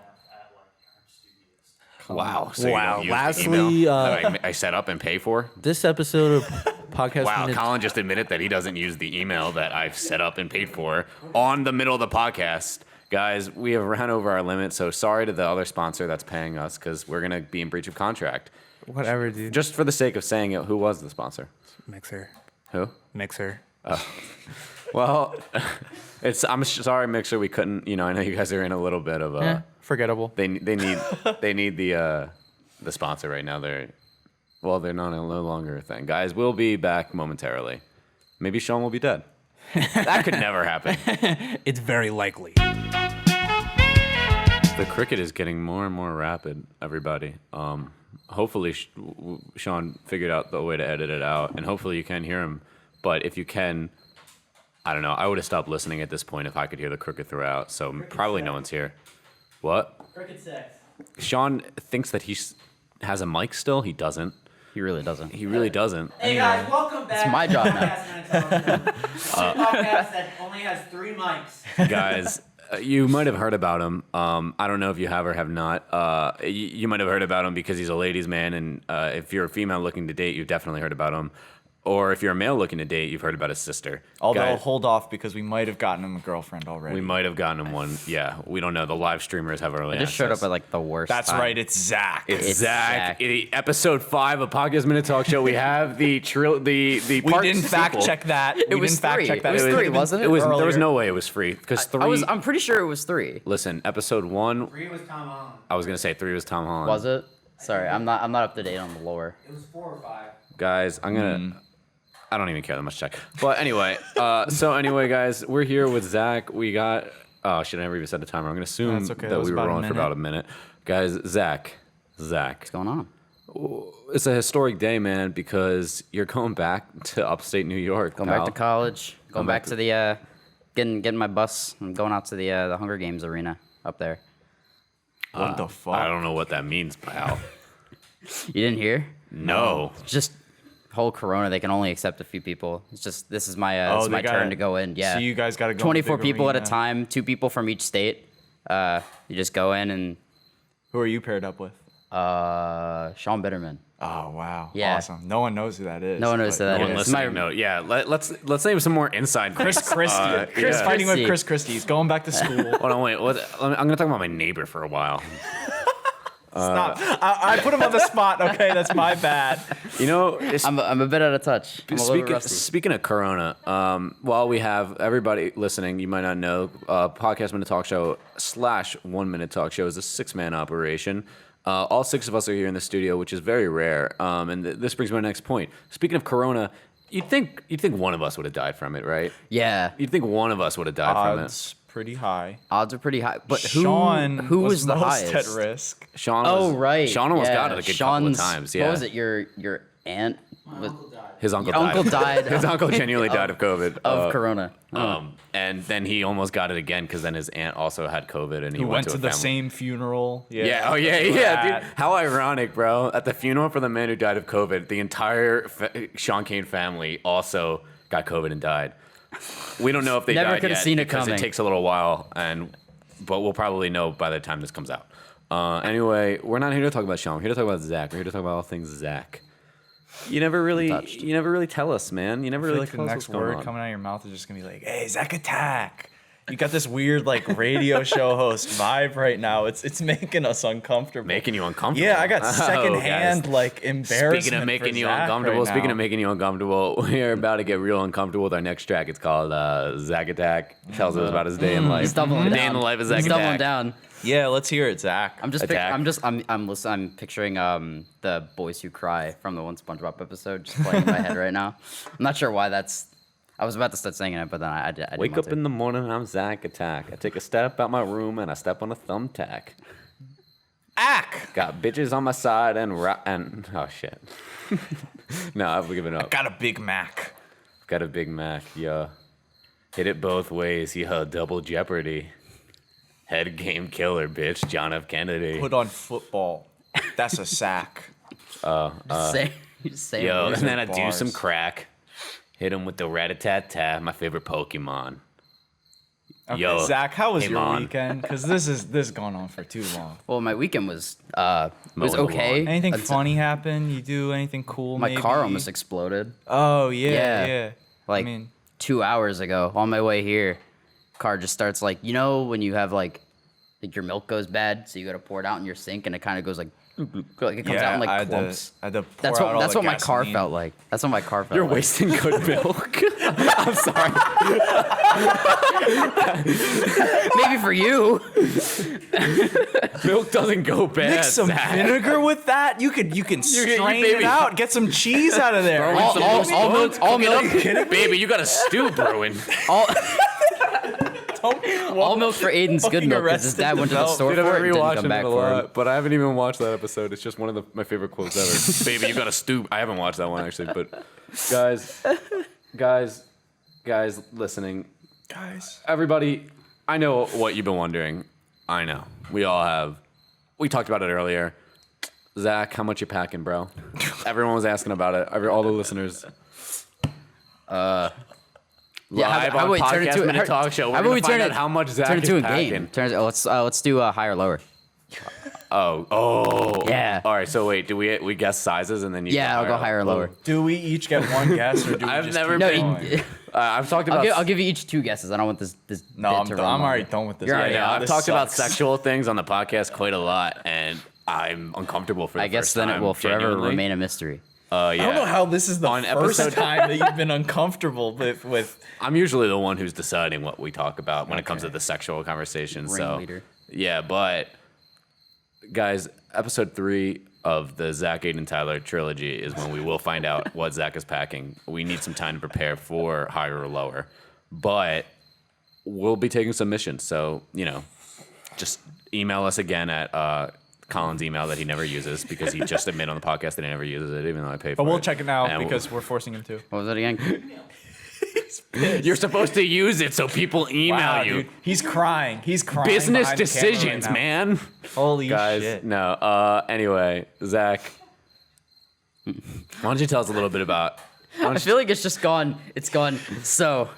S3: Wow. So
S1: Wow.
S3: You don't use the
S1: Lastly,
S3: email that I set up and pay for?
S4: This episode of Podcast
S3: Wow,
S4: Minute.
S3: Colin just admitted that he doesn't use the email that I've set up and paid for on the middle of the podcast. Guys, we have run over our limit, so sorry to the other sponsor that's paying us because we're going to be in breach of contract.
S1: Whatever, dude.
S3: Just for the sake of saying it, who was the sponsor?
S1: Mixer.
S3: Who?
S1: Mixer.
S3: Well, I'm sorry, Mixer. We couldn't. I know you guys are in a little bit of a.
S4: Forgettable.
S3: They need the sponsor right now. They're no longer a thing. Guys, we'll be back momentarily. Maybe Sean will be dead. That could never happen.
S1: It's very likely.
S3: The cricket is getting more and more rapid, everybody. Hopefully Sean figured out the way to edit it out, and hopefully you can hear him. But if you can, I don't know. I would have stopped listening at this point if I could hear the cricket throughout. So probably no one's here. What?
S6: Cricket sex.
S3: Sean thinks that he has a mic still. He doesn't.
S6: He really doesn't.
S3: He really doesn't.
S6: Hey guys, welcome back.
S7: It's my job now.
S6: Podcast that only has 3 mics.
S3: Guys, you might have heard about him. I don't know if you have or have not. You might have heard about him because he's a ladies' man, and if you're a female looking to date, you've definitely heard about him. Or if you're a male looking to date, you've heard about his sister.
S2: Although,
S3: Guys,
S2: hold off because we might have gotten him a girlfriend already.
S3: we might have gotten him one. Yeah, we don't know. The live streamers have early
S7: I just showed up
S3: access.
S7: at like the worst.
S2: That's
S7: time.
S2: right. It's Zach.
S3: It's Zach.
S7: Zach.
S3: Episode 5 of Podcast Minute Talk Show. We have the
S2: we
S3: part
S2: didn't fact
S3: sequel.
S2: check that.
S7: It was 3. It was 3, wasn't it?
S3: There was
S2: Earlier.
S3: no way it was free because 3.
S7: I'm pretty sure it was 3.
S3: Listen, episode 1.
S1: 3 was Tom Holland.
S3: I was gonna say 3 was Tom Holland.
S7: Was it? Sorry, I'm not up to date on the lore.
S1: It was 4 or 5.
S3: Guys, I'm gonna. I don't even care that much. Check. But anyway, guys, we're here with Zach. We got. Oh shit! I never even set the timer. I'm gonna assume
S2: That's okay.
S3: that
S2: That was
S3: we were
S2: about a
S3: rolling for about a minute. Guys, Zach.
S7: What's going on?
S3: It's a historic day, man, because you're going back to upstate New York.
S7: Going
S3: pal.
S7: back to college. Going back to the getting my bus. I'm going out to the Hunger Games arena up there.
S2: What the fuck?
S3: I don't know what that means, pal.
S7: You didn't hear?
S3: No.
S7: Just whole Corona. They can only accept a few people. It's just this is my
S2: Oh,
S7: this is
S2: they
S7: my
S2: gotta-
S7: turn to go in. Yeah.
S2: So you guys got to go. in the
S7: 24
S2: big
S7: people at a
S2: arena.
S7: time. 2 people from each state. You just go in and
S2: Who are you paired up with?
S7: Sean Bitterman.
S2: Oh wow.
S7: Yeah.
S2: Awesome. No one knows who that is.
S7: No one knows
S2: but
S7: who that
S3: No one
S7: is.
S3: listening,
S7: My-
S3: no. Yeah, let's name some more inside.
S2: Chris Christie. Chris
S3: yeah.
S2: fighting with
S7: Christie.
S2: Chris Christie. He's going back to school.
S3: Hold on, wait. I'm gonna talk about my neighbor for a while.
S2: Stop. I put him on the spot. Okay, that's my bad.
S3: You know, it's,
S7: I'm a bit out of touch. I'm a little bit rusty.
S3: speaking of Corona, while we have everybody listening, you might not know, Podcast Minute Talk Show / 1 Minute Talk Show is a 6-man operation. All 6 of us are here in the studio, which is very rare. And this brings me to my next point. Speaking of Corona, you'd think one of us would have died from it, right?
S7: Yeah,
S3: You'd think one of us would have died from it.
S2: Odds pretty high.
S7: odds are pretty high. But
S2: Sean
S7: who was the
S2: most
S7: highest?
S2: at risk.
S3: Sean
S7: Oh
S3: was,
S7: right.
S3: Sean almost
S7: yeah.
S3: got it a good couple of
S7: Sean's-
S3: times. Yeah.
S7: What was it? Your aunt?
S3: His uncle
S7: Your
S3: died.
S7: uncle died
S3: His uncle genuinely died of COVID.
S7: of Corona.
S3: And then he almost got it again because then his aunt also had COVID and he
S2: Who went to
S3: a
S2: the
S3: family.
S2: same funeral.
S3: Yeah. Oh yeah. Yeah, dude. How ironic, bro. At the funeral for the man who died of COVID, the entire Sean Kane family also got COVID and died. We don't know if they
S7: Never
S3: died
S7: could've
S3: yet
S7: seen it
S3: because
S7: coming.
S3: it takes a little while, but we'll probably know by the time this comes out. Anyway, we're not here to talk about Sean. We're here to talk about Zach. We're here to talk about all things Zach. You never really tell us, man. You never
S2: I feel
S3: really
S2: like the
S3: tell us
S2: next
S3: what's going
S2: word
S3: on.
S2: coming out of your mouth is just gonna be like, "Hey, Zach Attack." You got this weird like radio show host vibe right now. It's making us uncomfortable.
S3: Making you uncomfortable.
S2: Yeah, I got
S3: Oh,
S2: secondhand
S3: guys.
S2: like embarrassment.
S3: Speaking of making
S2: for
S3: you
S2: Zach
S3: uncomfortable,
S2: right
S3: speaking
S2: now.
S3: of making you uncomfortable, we're about to get real uncomfortable with our next track. It's called Zach Attack. Tells us about his day in life.
S7: He's doubling
S3: the
S7: down.
S3: day in the life of Zach
S7: He's doubling
S3: Attack.
S7: down.
S2: Yeah, let's hear it, Zach.
S7: I'm just
S3: Attack.
S7: I'm picturing the Boys Who Cry from the one SpongeBob episode just playing in my head right now. I'm not sure why that's I was about to start singing it, but then I didn't
S3: Wake
S7: want
S3: up
S7: to.
S3: in the morning, I'm Zach Attack. I take a step out my room and I step on a thumbtack. Got bitches on my side and oh shit. No, I've given up.
S2: Got a Big Mac.
S3: Got a Big Mac, yeah. Hit it both ways, yeah. Double Jeopardy. Head game killer, bitch. John F. Kennedy.
S2: Put on football. That's a sack.
S7: Say
S3: Yo,
S2: Those
S3: and then
S2: are
S3: I do
S2: bars.
S3: some crack. Hit him with the rat-a-tat-tat, my favorite Pokemon.
S2: Okay,
S3: Yo,
S2: Zach, how was
S3: hey,
S2: your
S3: man.
S2: weekend? Because this has gone on for too long.
S7: Well, my weekend was
S3: Mowing the
S7: okay.
S3: lawn.
S2: Anything
S7: Until-
S2: funny happen? You do anything cool?
S7: My
S2: maybe?
S7: car almost exploded.
S2: Oh yeah,
S7: Yeah.
S2: yeah.
S7: Like
S2: I mean,
S7: 2 hours ago, on my way here, car just starts like when you have like your milk goes bad, so you got to pour it out in your sink, and it kind of goes like it comes out in
S2: I
S7: like
S2: had
S7: clumps.
S2: I had to pour
S7: That's
S2: out
S7: what
S2: all
S7: that's
S2: the
S7: what my car
S2: gasoline.
S7: felt like. That's what my car felt
S3: You're
S7: like.
S3: wasting good milk. I'm sorry.
S7: Maybe for you.
S3: Milk doesn't go bad.
S2: Mix some
S3: Zach.
S2: vinegar with that. You can strain it
S3: baby.
S2: out. Get some cheese out of there.
S7: All milk.
S3: Baby, you got a stew brewing.
S7: All milk for Aiden's good
S2: Fucking
S7: milk because his
S2: Arrested
S7: dad went to the store
S3: Dude,
S7: for
S3: I've
S7: it
S3: been
S7: and didn't come
S3: rewatching
S7: back
S3: it a
S7: for him.
S3: lot, but I haven't even watched that episode. It's just one of my favorite quotes ever. Baby, you got a stew. I haven't watched that one actually, but guys, listening,
S2: Guys.
S3: everybody, I know what you've been wondering. I know. We all have. We talked about it earlier. Zach, how much you packing, bro? Everyone was asking about it. All the listeners. Live on Podcast Minute Talk Show. We're gonna find out how much Zach
S7: turn it
S3: is
S7: to a
S3: packing.
S7: game? Let's do high or lower.
S3: Oh.
S7: Yeah.
S3: All right. So wait, do we guess sizes and then you?
S7: Yeah, I'll go higher or lower.
S2: Do we each get one guess, or do we
S3: I've
S2: just
S3: never
S2: keep
S7: No,
S3: been-
S2: going?
S3: I've talked about.
S7: I'll give you each 2 guesses. I don't want this
S2: No,
S7: bit
S2: I'm,
S7: to
S2: done.
S7: run
S2: I'm already
S7: longer.
S2: done with this.
S7: You're
S3: Yeah,
S7: already
S3: no,
S7: out.
S3: I've
S2: This
S3: talked about
S2: sucks.
S3: sexual things on the podcast quite a lot, and I'm uncomfortable for the
S7: I guess
S3: first
S7: then it
S3: time,
S7: will forever
S3: genuinely.
S7: remain a mystery.
S3: Yeah.
S2: I don't know how this is the
S3: On
S2: first
S3: episode-
S2: time that you've been uncomfortable with.
S3: I'm usually the one who's deciding what we talk about when it comes to the sexual conversation. So
S7: Ringleader.
S3: yeah, but guys, episode 3 of the Zach, Aiden, Tyler trilogy is when we will find out what Zach is packing. We need some time to prepare for higher or lower, but we'll be taking submissions. So just email us again at Colin's email that he never uses because he just admitted on the podcast that he never uses it, even though I pay for
S2: But
S3: it.
S2: we'll check it now
S3: And
S2: because we're forcing him to.
S7: What was that again?
S3: you're supposed to use it so people email
S2: Wow,
S3: you.
S2: dude, he's crying. He's crying.
S3: Business
S2: behind the camera right
S3: decisions,
S2: now.
S3: man.
S2: Holy
S3: Guys,
S2: shit.
S3: no. Anyway, Zach, why don't you tell us a little bit about?
S7: I feel like it's just gone. It's gone. So,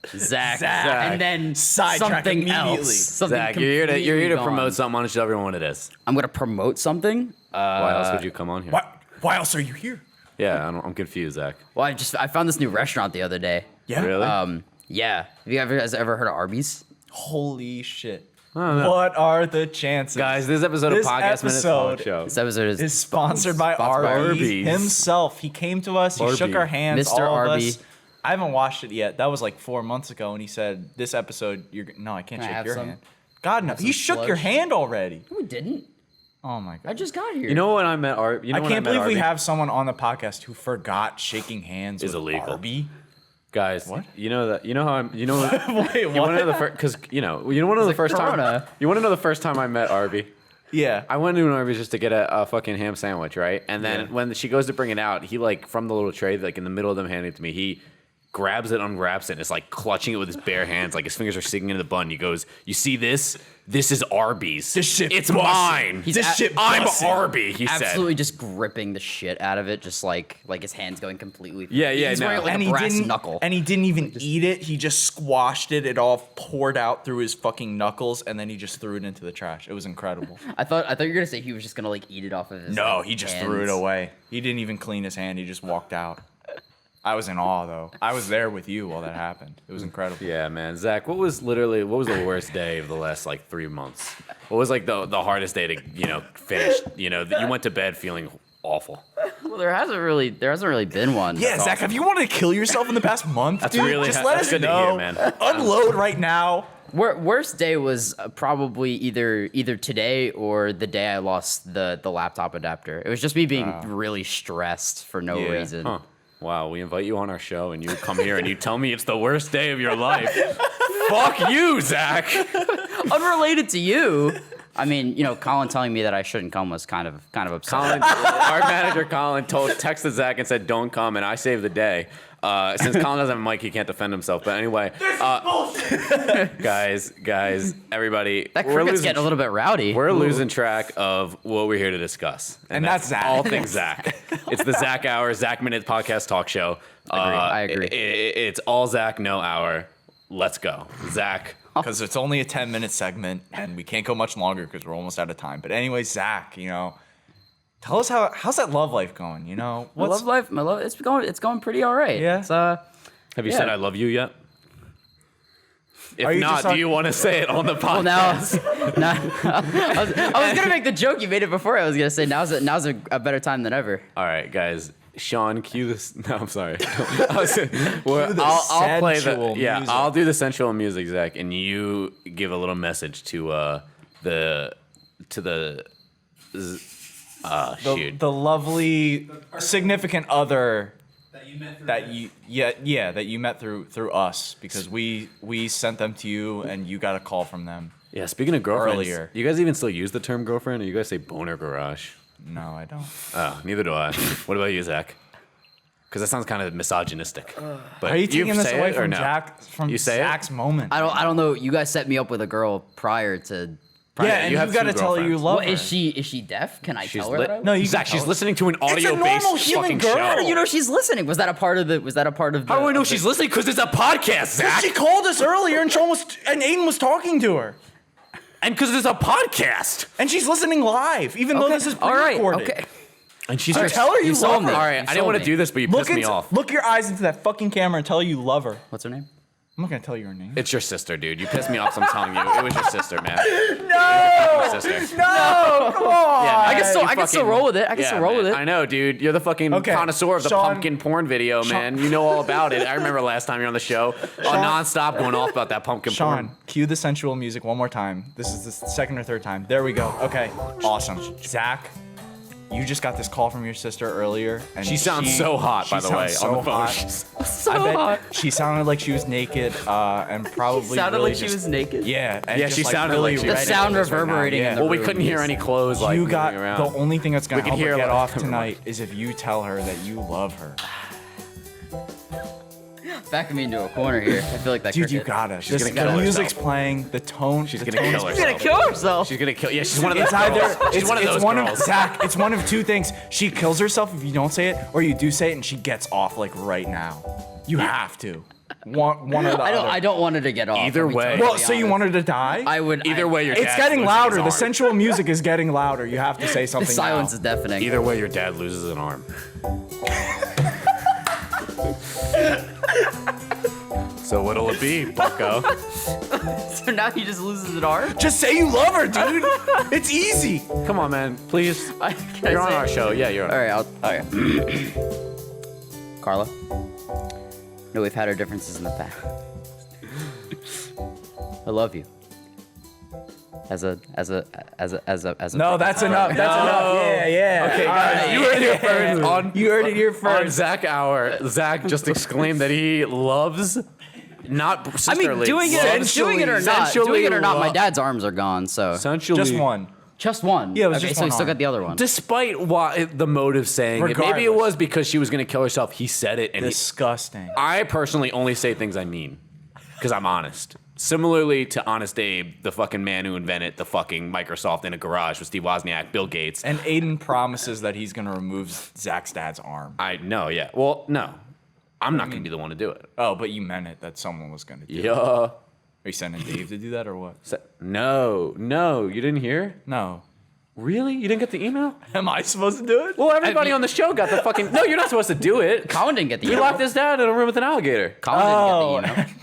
S7: Zach, and then
S2: Sidetrack
S7: something
S2: immediately.
S7: else. Something
S3: Zach, you're here to
S7: completely
S3: promote
S7: gone.
S3: something. Why don't you tell everyone what it is?
S7: I'm gonna promote something.
S3: Why else would you come on here?
S2: Why else are you here?
S3: Yeah, I'm confused, Zach.
S7: Well, I found this new restaurant the other day.
S2: Yeah.
S3: Really?
S7: Yeah. Have you guys ever heard of Arby's?
S2: Holy shit. What are the chances?
S3: Guys, this episode
S2: This
S3: of Podcast Minute Talk
S2: episode
S3: Show.
S7: This episode
S2: is sponsored by
S7: Sponsored by
S2: Arby's
S3: Arby's.
S2: himself. He came to us. He shook
S3: Arby.
S2: our hands.
S7: Mr.
S2: All of
S7: Arby.
S2: us. I haven't watched it yet. That was like 4 months ago, and he said this episode. No, I can't
S7: Can I
S2: shake
S7: have
S2: your
S7: some?
S2: hand. God no, he shook your
S7: sludge?
S2: hand already.
S7: No, we didn't.
S2: Oh my god.
S7: I just got here.
S3: You know when I met Arby? You know
S2: I
S3: when
S2: can't
S3: met
S2: believe we
S3: Arby?
S2: have someone on the podcast who forgot shaking hands
S3: Is
S2: with
S3: illegal.
S2: Arby.
S3: Guys,
S2: What?
S3: you know that? You know how I'm? You know?
S2: Wait,
S3: You want to know the first? Because you want to know the
S7: like
S3: first time.
S7: Corona.
S3: You want to know the first time I met Arby?
S2: Yeah.
S3: I went to an Arby's just to get a fucking ham sandwich, right? And then
S2: Yeah.
S3: when she goes to bring it out, he like from the little tray, like in the middle of them handing it to me, he grabs it, unwraps it, and is like clutching it with his bare hands, like his fingers are sinking into the bun. He goes, "You see this? This is Arby's.
S2: This shit
S3: it's
S2: bussin'.
S3: mine.
S7: He's
S2: This
S7: a-
S2: shit
S3: I'm
S2: bussin'.
S3: Arby." He
S7: absolutely
S3: said.
S7: just gripping the shit out of it, just like his hands going completely.
S3: Yeah, yeah,
S7: He's
S3: no.
S7: wearing like
S2: and
S7: a
S2: he
S7: brass
S2: didn't
S7: knuckle.
S2: and he didn't even eat it. He just squashed it. It all poured out through his fucking knuckles, and then he just threw it into the trash. It was incredible.
S7: I thought you were gonna say he was just gonna like eat it off of his.
S2: No,
S7: like,
S2: he just
S7: hands.
S2: threw it away. He didn't even clean his hand. He just walked out. I was in awe though. I was there with you while that happened. It was incredible.
S3: Yeah, man. Zach, what was the worst day of the last like 3 months? What was like the hardest day to finish? That you went to bed feeling awful.
S7: Well, there hasn't really been one.
S2: Yeah,
S7: That's
S2: Zach,
S7: awesome.
S2: have you wanted to kill yourself in the past month?
S3: That's
S2: dude?
S3: really-
S2: just let
S3: that's
S2: us
S3: good to
S2: know.
S3: hear, man.
S2: Unload right now.
S7: Worst day was probably either today or the day I lost the laptop adapter. It was just me being really stressed for no
S2: Yeah.
S7: reason.
S3: Huh. Wow, we invite you on our show and you come here and you tell me it's the worst day of your life. Fuck you, Zach.
S7: Unrelated to you. I mean, Colin telling me that I shouldn't come was kind of upsetting.
S3: Colin, our manager Colin texted Zach and said, "Don't come," and I saved the day. Since Colin doesn't have a mic, he can't defend himself. But anyway, guys, everybody,
S7: That cricket's getting a little bit rowdy.
S3: we're losing track of what we're here to discuss,
S2: And that's Zach.
S3: all things Zach. It's the Zach Hour, Zach Minute podcast talk show.
S7: I agree.
S3: It's all Zach, no hour. Let's go, Zach.
S2: Because it's only a 10-minute segment, and we can't go much longer because we're almost out of time. But anyway, Zach, tell us how's that love life going?
S7: My love life, it's going pretty all right.
S2: Yeah.
S7: It's,
S3: Have you
S7: Yeah.
S3: said I love you yet? If
S2: Are you
S3: not,
S2: just
S3: do
S2: on-
S3: you want to say it on the
S7: well,
S3: podcast?
S7: I was gonna make the joke you made it before. I was gonna say now's a better time than ever.
S3: All right, guys. Sean, cue this. No, I'm sorry. I'll play the.
S2: sensual
S3: Yeah,
S2: music.
S3: I'll do the sensual music, Zach, and you give a little message to the shoot.
S2: The lovely significant other
S1: That you met through
S2: that you met through us, because we sent them to you and you got a call from them.
S3: Yeah, speaking of girlfriends,
S2: Earlier.
S3: do you guys even still use the term girlfriend, or you guys say boner garage?
S2: No, I don't.
S3: Oh, neither do I. What about you, Zach? Because that sounds kind of misogynistic. But
S2: Are you taking this
S3: say
S2: away
S3: it or
S2: from
S3: no?
S2: Jack? From
S3: You say it?
S2: Zach's moment?
S7: I don't know. You guys set me up with a girl prior to.
S2: Yeah, and
S3: you
S2: you
S3: have
S2: got to
S3: two
S2: tell her you
S3: girlfriends.
S2: love
S7: What,
S2: her.
S7: is she deaf? Can I
S3: She's
S7: tell her
S3: lit.
S7: that?
S2: No, you
S3: Zach,
S2: can
S3: she's
S2: tell
S3: listening to an audio-based
S2: normal human
S3: fucking
S2: girl.
S3: show.
S7: How do you know she's listening? Was that a part of the?
S3: How do I know she's listening? Because it's a podcast, Zach.
S2: She called us earlier, and Aiden was talking to her,
S3: And because it's a podcast.
S2: and she's listening live, even though this is
S7: All right.
S2: pre-recorded.
S7: Okay.
S3: And she's
S2: So tell her you
S7: sold
S2: love
S7: me.
S2: her.
S3: All right,
S7: You
S3: I didn't
S7: sold
S3: want to
S7: me.
S3: do this, but you pissed me off.
S2: Look your eyes into that fucking camera and tell her you love her.
S7: What's her name?
S2: I'm not gonna tell you her name.
S3: It's your sister, dude. You pissed me off, so I'm telling you. It was your sister, man.
S2: No,
S3: Your sister.
S2: no, come on.
S3: Yeah, man,
S7: I can still
S3: you
S7: still roll with it. I can
S3: Yeah,
S7: still roll
S3: man,
S7: with it.
S3: I know, dude. You're the fucking
S2: Okay,
S3: connoisseur of the
S2: Sean-
S3: pumpkin porn video, man. You know all about it. I remember last time you were on the show, nonstop going off about that pumpkin
S2: Sean,
S3: porn.
S2: cue the sensual music one more time. This is the second or third time. There we go. Okay, awesome. Zach, you just got this call from your sister earlier, and
S3: She sounds so hot,
S2: she
S3: by the way,
S2: sounds
S3: on the
S2: so
S3: phone.
S2: hot.
S3: She's-
S2: I bet she sounded like she was naked, and probably
S7: Sounded
S2: really
S7: like she
S2: just-
S7: was naked.
S2: Yeah, and
S3: Yeah,
S2: just
S3: she sounded
S2: really
S3: like she
S7: The
S3: was
S2: ready
S7: sound
S2: for this right now.
S7: reverberating in
S2: Yeah.
S7: the
S3: Well, we
S7: room
S3: couldn't hear
S7: is-
S3: any clothes like
S2: You
S3: moving
S2: got
S3: around.
S2: the only thing that's gonna
S3: We can
S2: help her
S3: hear,
S2: get
S3: like,
S2: off tonight is if you tell her that you love her.
S7: Backing me into a corner here. I feel like that.
S2: Dude, you
S7: cricket.
S2: got it.
S3: She's gonna kill
S2: the
S3: herself.
S2: music's playing, the tone.
S3: She's
S2: the
S3: gonna
S2: tone
S3: kill
S2: is-
S3: herself.
S7: She's gonna kill herself.
S3: She's gonna kill. Yeah, she's one of those
S2: It's either
S3: girls. She's
S2: it's,
S3: one of
S2: it's
S3: those
S2: one
S3: girls.
S2: of Zach. It's one of two things. She kills herself if you don't say it, or you do say it and she gets off like right now. You have to. One or the other.
S7: I don't want her to get off.
S3: Either
S7: I'll be
S3: way.
S7: totally
S2: Well, so you
S7: honest.
S2: want her to die?
S7: I would.
S3: Either way, your
S2: it's
S3: dad's
S2: getting
S3: losing
S2: louder.
S3: his
S2: The
S3: arm.
S2: sensual music is getting louder. You have to say
S7: The
S2: something.
S7: silence
S2: now.
S7: is deafening.
S3: Either way, your dad loses an arm. So what'll it be, Bucko?
S7: So now he just loses an arm.
S2: Just say you love her, dude. It's easy.
S3: Come on, man. Please.
S7: Can I
S3: You're on
S7: say
S3: our
S7: it?
S3: show. Yeah, you're on.
S7: All right. Okay. Carla. No, we've had our differences in the past. I love you. As a.
S2: No, that's enough. That's enough. Yeah, yeah.
S3: Okay, guys, you heard it here first. On,
S2: You heard it here
S3: on
S2: first.
S3: Zach Hour, Zach just exclaimed that he loves, not
S7: I
S3: sisterly.
S7: mean, doing it or not,
S3: sensually
S7: my
S3: lo-
S7: dad's arms are gone. So
S3: Sensually,
S2: Just one.
S7: just one.
S2: Yeah, it was
S7: okay,
S2: just
S7: so
S2: one
S7: he still
S2: arm.
S7: got the other one.
S3: Despite what the motive saying, it, maybe it
S2: Regardless.
S3: was because she was going to kill herself. He said it, and
S2: Disgusting.
S3: I personally only say things I mean because I'm honest. Similarly to Honest Abe, the fucking man who invented the fucking Microsoft in a garage with Steve Wozniak, Bill Gates.
S2: And Aiden promises that he's gonna remove Zach's dad's arm.
S3: I know, yeah. Well, no, I'm not going to be the one to do it.
S2: Oh, but you meant it that someone was gonna do it.
S3: Yeah.
S2: Are you sending Dave to do that or what?
S3: No, you didn't hear?
S2: No.
S3: Really? You didn't get the email?
S2: Am I supposed to do it?
S3: Well, everybody on the show got the fucking. No, you're not supposed to do it.
S7: Colin didn't get the
S3: We
S7: email.
S3: locked his dad in a room with an alligator.
S7: Colin didn't get the email.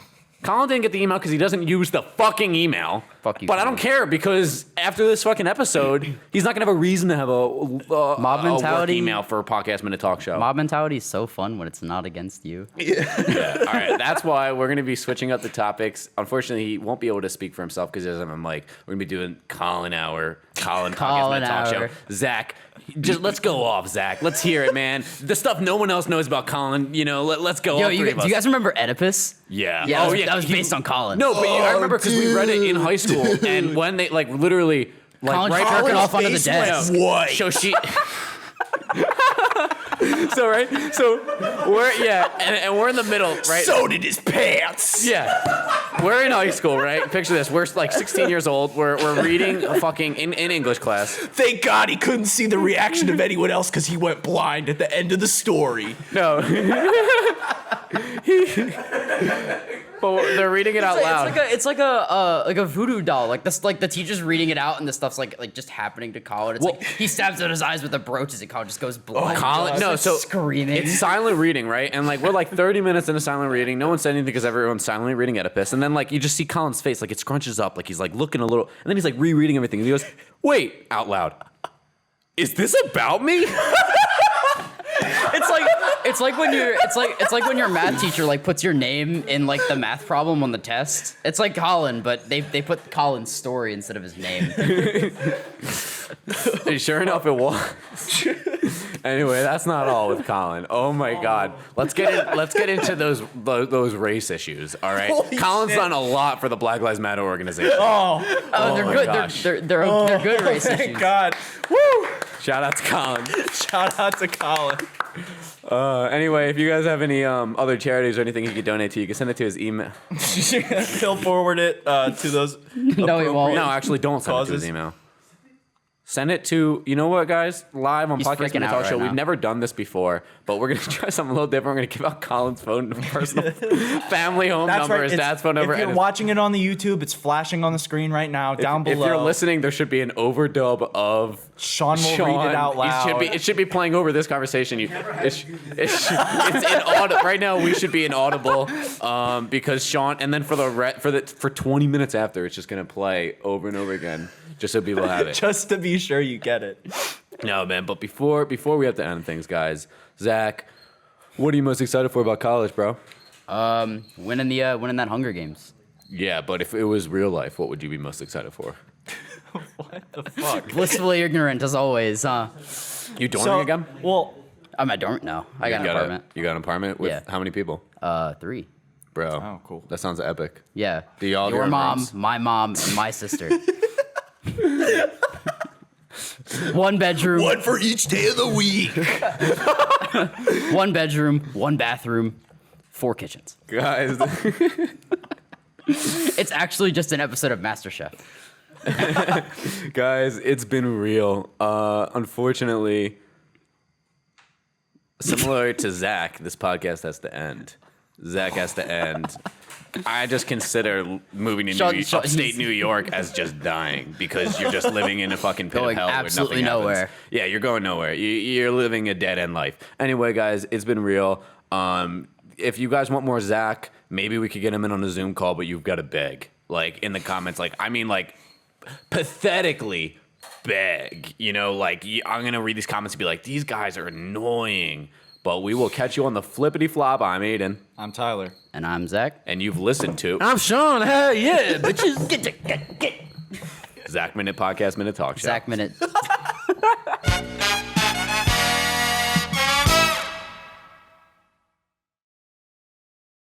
S3: Colin didn't get the email because he doesn't use the fucking email.
S7: Fuck you,
S3: But I don't
S7: Colin.
S3: care because after this fucking episode, he's not gonna have a reason to have a
S7: Mob
S3: a work
S7: mentality.
S3: email for a podcast minute talk show.
S7: Mob mentality is so fun when it's not against you.
S3: Yeah. All right. That's why we're gonna be switching up the topics. Unfortunately, he won't be able to speak for himself because he doesn't have a mic. We're gonna be doing Colin Hour Colin
S7: Colin
S3: Podcast Talk
S7: Hour.
S3: Show. Zach, just let's go off, Zach. Let's hear it, man. The stuff no one else knows about Colin. You know, let's go.
S7: Yo,
S3: all three of
S7: do
S3: us.
S7: you guys remember Oedipus?
S3: Yeah.
S7: Yeah,
S3: Oh,
S7: that was based on Colin.
S3: No, but I remember because we read it in high school, and when they like literally like
S7: Colin
S3: right
S7: jerking
S3: after
S7: off under the desk.
S3: What? So she. So we're in the middle, right?
S2: So did his pants.
S3: Yeah, we're in high school, right? Picture this: we're like 16 years old. We're reading a fucking in English class.
S2: Thank God he couldn't see the reaction of anyone else because he went blind at the end of the story.
S3: No, but they're reading it out loud.
S7: It's like a voodoo doll. Like this, like the teacher's reading it out, and the stuff's like just happening to Colin. It's like he stabs out his eyes with a brooches, and Colin just goes blind.
S3: Colin, no, so
S7: screaming.
S3: It's silent reading, right? And like we're like 30 minutes into silent reading. No one said anything because everyone's silently reading Oedipus. And then like you just see Colin's face, like it scrunches up, like he's like looking a little, and then he's like rereading everything. And he goes, "Wait," out loud. "Is this about me?"
S7: It's like when your math teacher like puts your name in like the math problem on the test. It's like Colin, but they put Colin's story instead of his name.
S3: And sure enough, it was. Anyway, that's not all with Colin. Oh my God, let's get into those race issues. All right, Colin's done a lot for the Black Lives Matter organization.
S7: Oh, they're
S3: my
S7: good.
S3: gosh.
S7: They're good race issues.
S2: Thank God. Woo!
S3: Shout out to Colin.
S2: Shout out to Colin.
S3: Anyway, if you guys have any other charities or anything you could donate to, you can send it to his email.
S2: He'll forward it to those.
S7: No, he won't.
S3: No, actually, don't send it to his
S2: Causes?
S3: email. Send it to, you know what, guys? Live on
S7: He's
S3: Podcast
S7: freaking
S3: Minute
S7: out
S3: Talk
S7: right
S3: Show.
S7: now.
S3: We've never done this before, but we're going to try something a little different. We're going to give out Colin's phone, personal family home number, his dad's phone number.
S2: If you're
S3: and
S2: watching it on the YouTube, it's flashing on the screen right now, down below.
S3: if you're listening, there should be an overdub of
S2: Sean will read it out loud.
S3: It should be playing over this conversation. It's inaudible. Right now, we should be inaudible because Sean, and then for 20 minutes after, it's just going to play over and over again. Just so people have it.
S2: Just to be sure you get it.
S3: No, man. But before we have to end things, guys, Zach, what are you most excited for about college, bro?
S7: Winning that Hunger Games.
S3: Yeah, but if it was real life, what would you be most excited for?
S2: What the fuck?
S7: Blissfully ignorant as always, huh?
S3: You dorming again?
S2: Well,
S7: I'm at dorm now. I got an apartment.
S3: You got an apartment with
S7: Yeah.
S3: how many people?
S7: 3.
S3: Bro.
S2: Oh, cool.
S3: That sounds epic.
S7: Yeah.
S3: Do y'all have
S7: Your
S3: your own
S7: mom,
S3: rooms?
S7: my mom, and my sister. 1 bedroom.
S2: one for each day of the week.
S7: 1 bedroom, 1 bathroom, 4 kitchens.
S3: Guys,
S7: It's actually just an episode of MasterChef.
S3: guys, it's been real. Unfortunately, similar to Zach, this podcast has to end. Zach has to end. I just consider moving to upstate New York as just dying because you're just living in a fucking pit
S7: Going
S3: of hell
S7: absolutely
S3: where nothing
S7: nowhere.
S3: happens. Yeah, you're going nowhere. You're living a dead end life. Anyway, guys, it's been real. If you guys want more Zach, maybe we could get him in on a Zoom call, but you've got to beg. Like in the comments, pathetically beg. You know, like I'm gonna read these comments and be like, these guys are annoying. But we will catch you on the flippity flop. I'm Aiden.
S2: I'm Tyler.
S7: And I'm Zach.
S3: And you've listened to
S4: I'm Sean. Hell yeah, bitches.
S7: Get.
S3: Zach Minute Podcast Minute Talk Show.
S7: Zach Minute.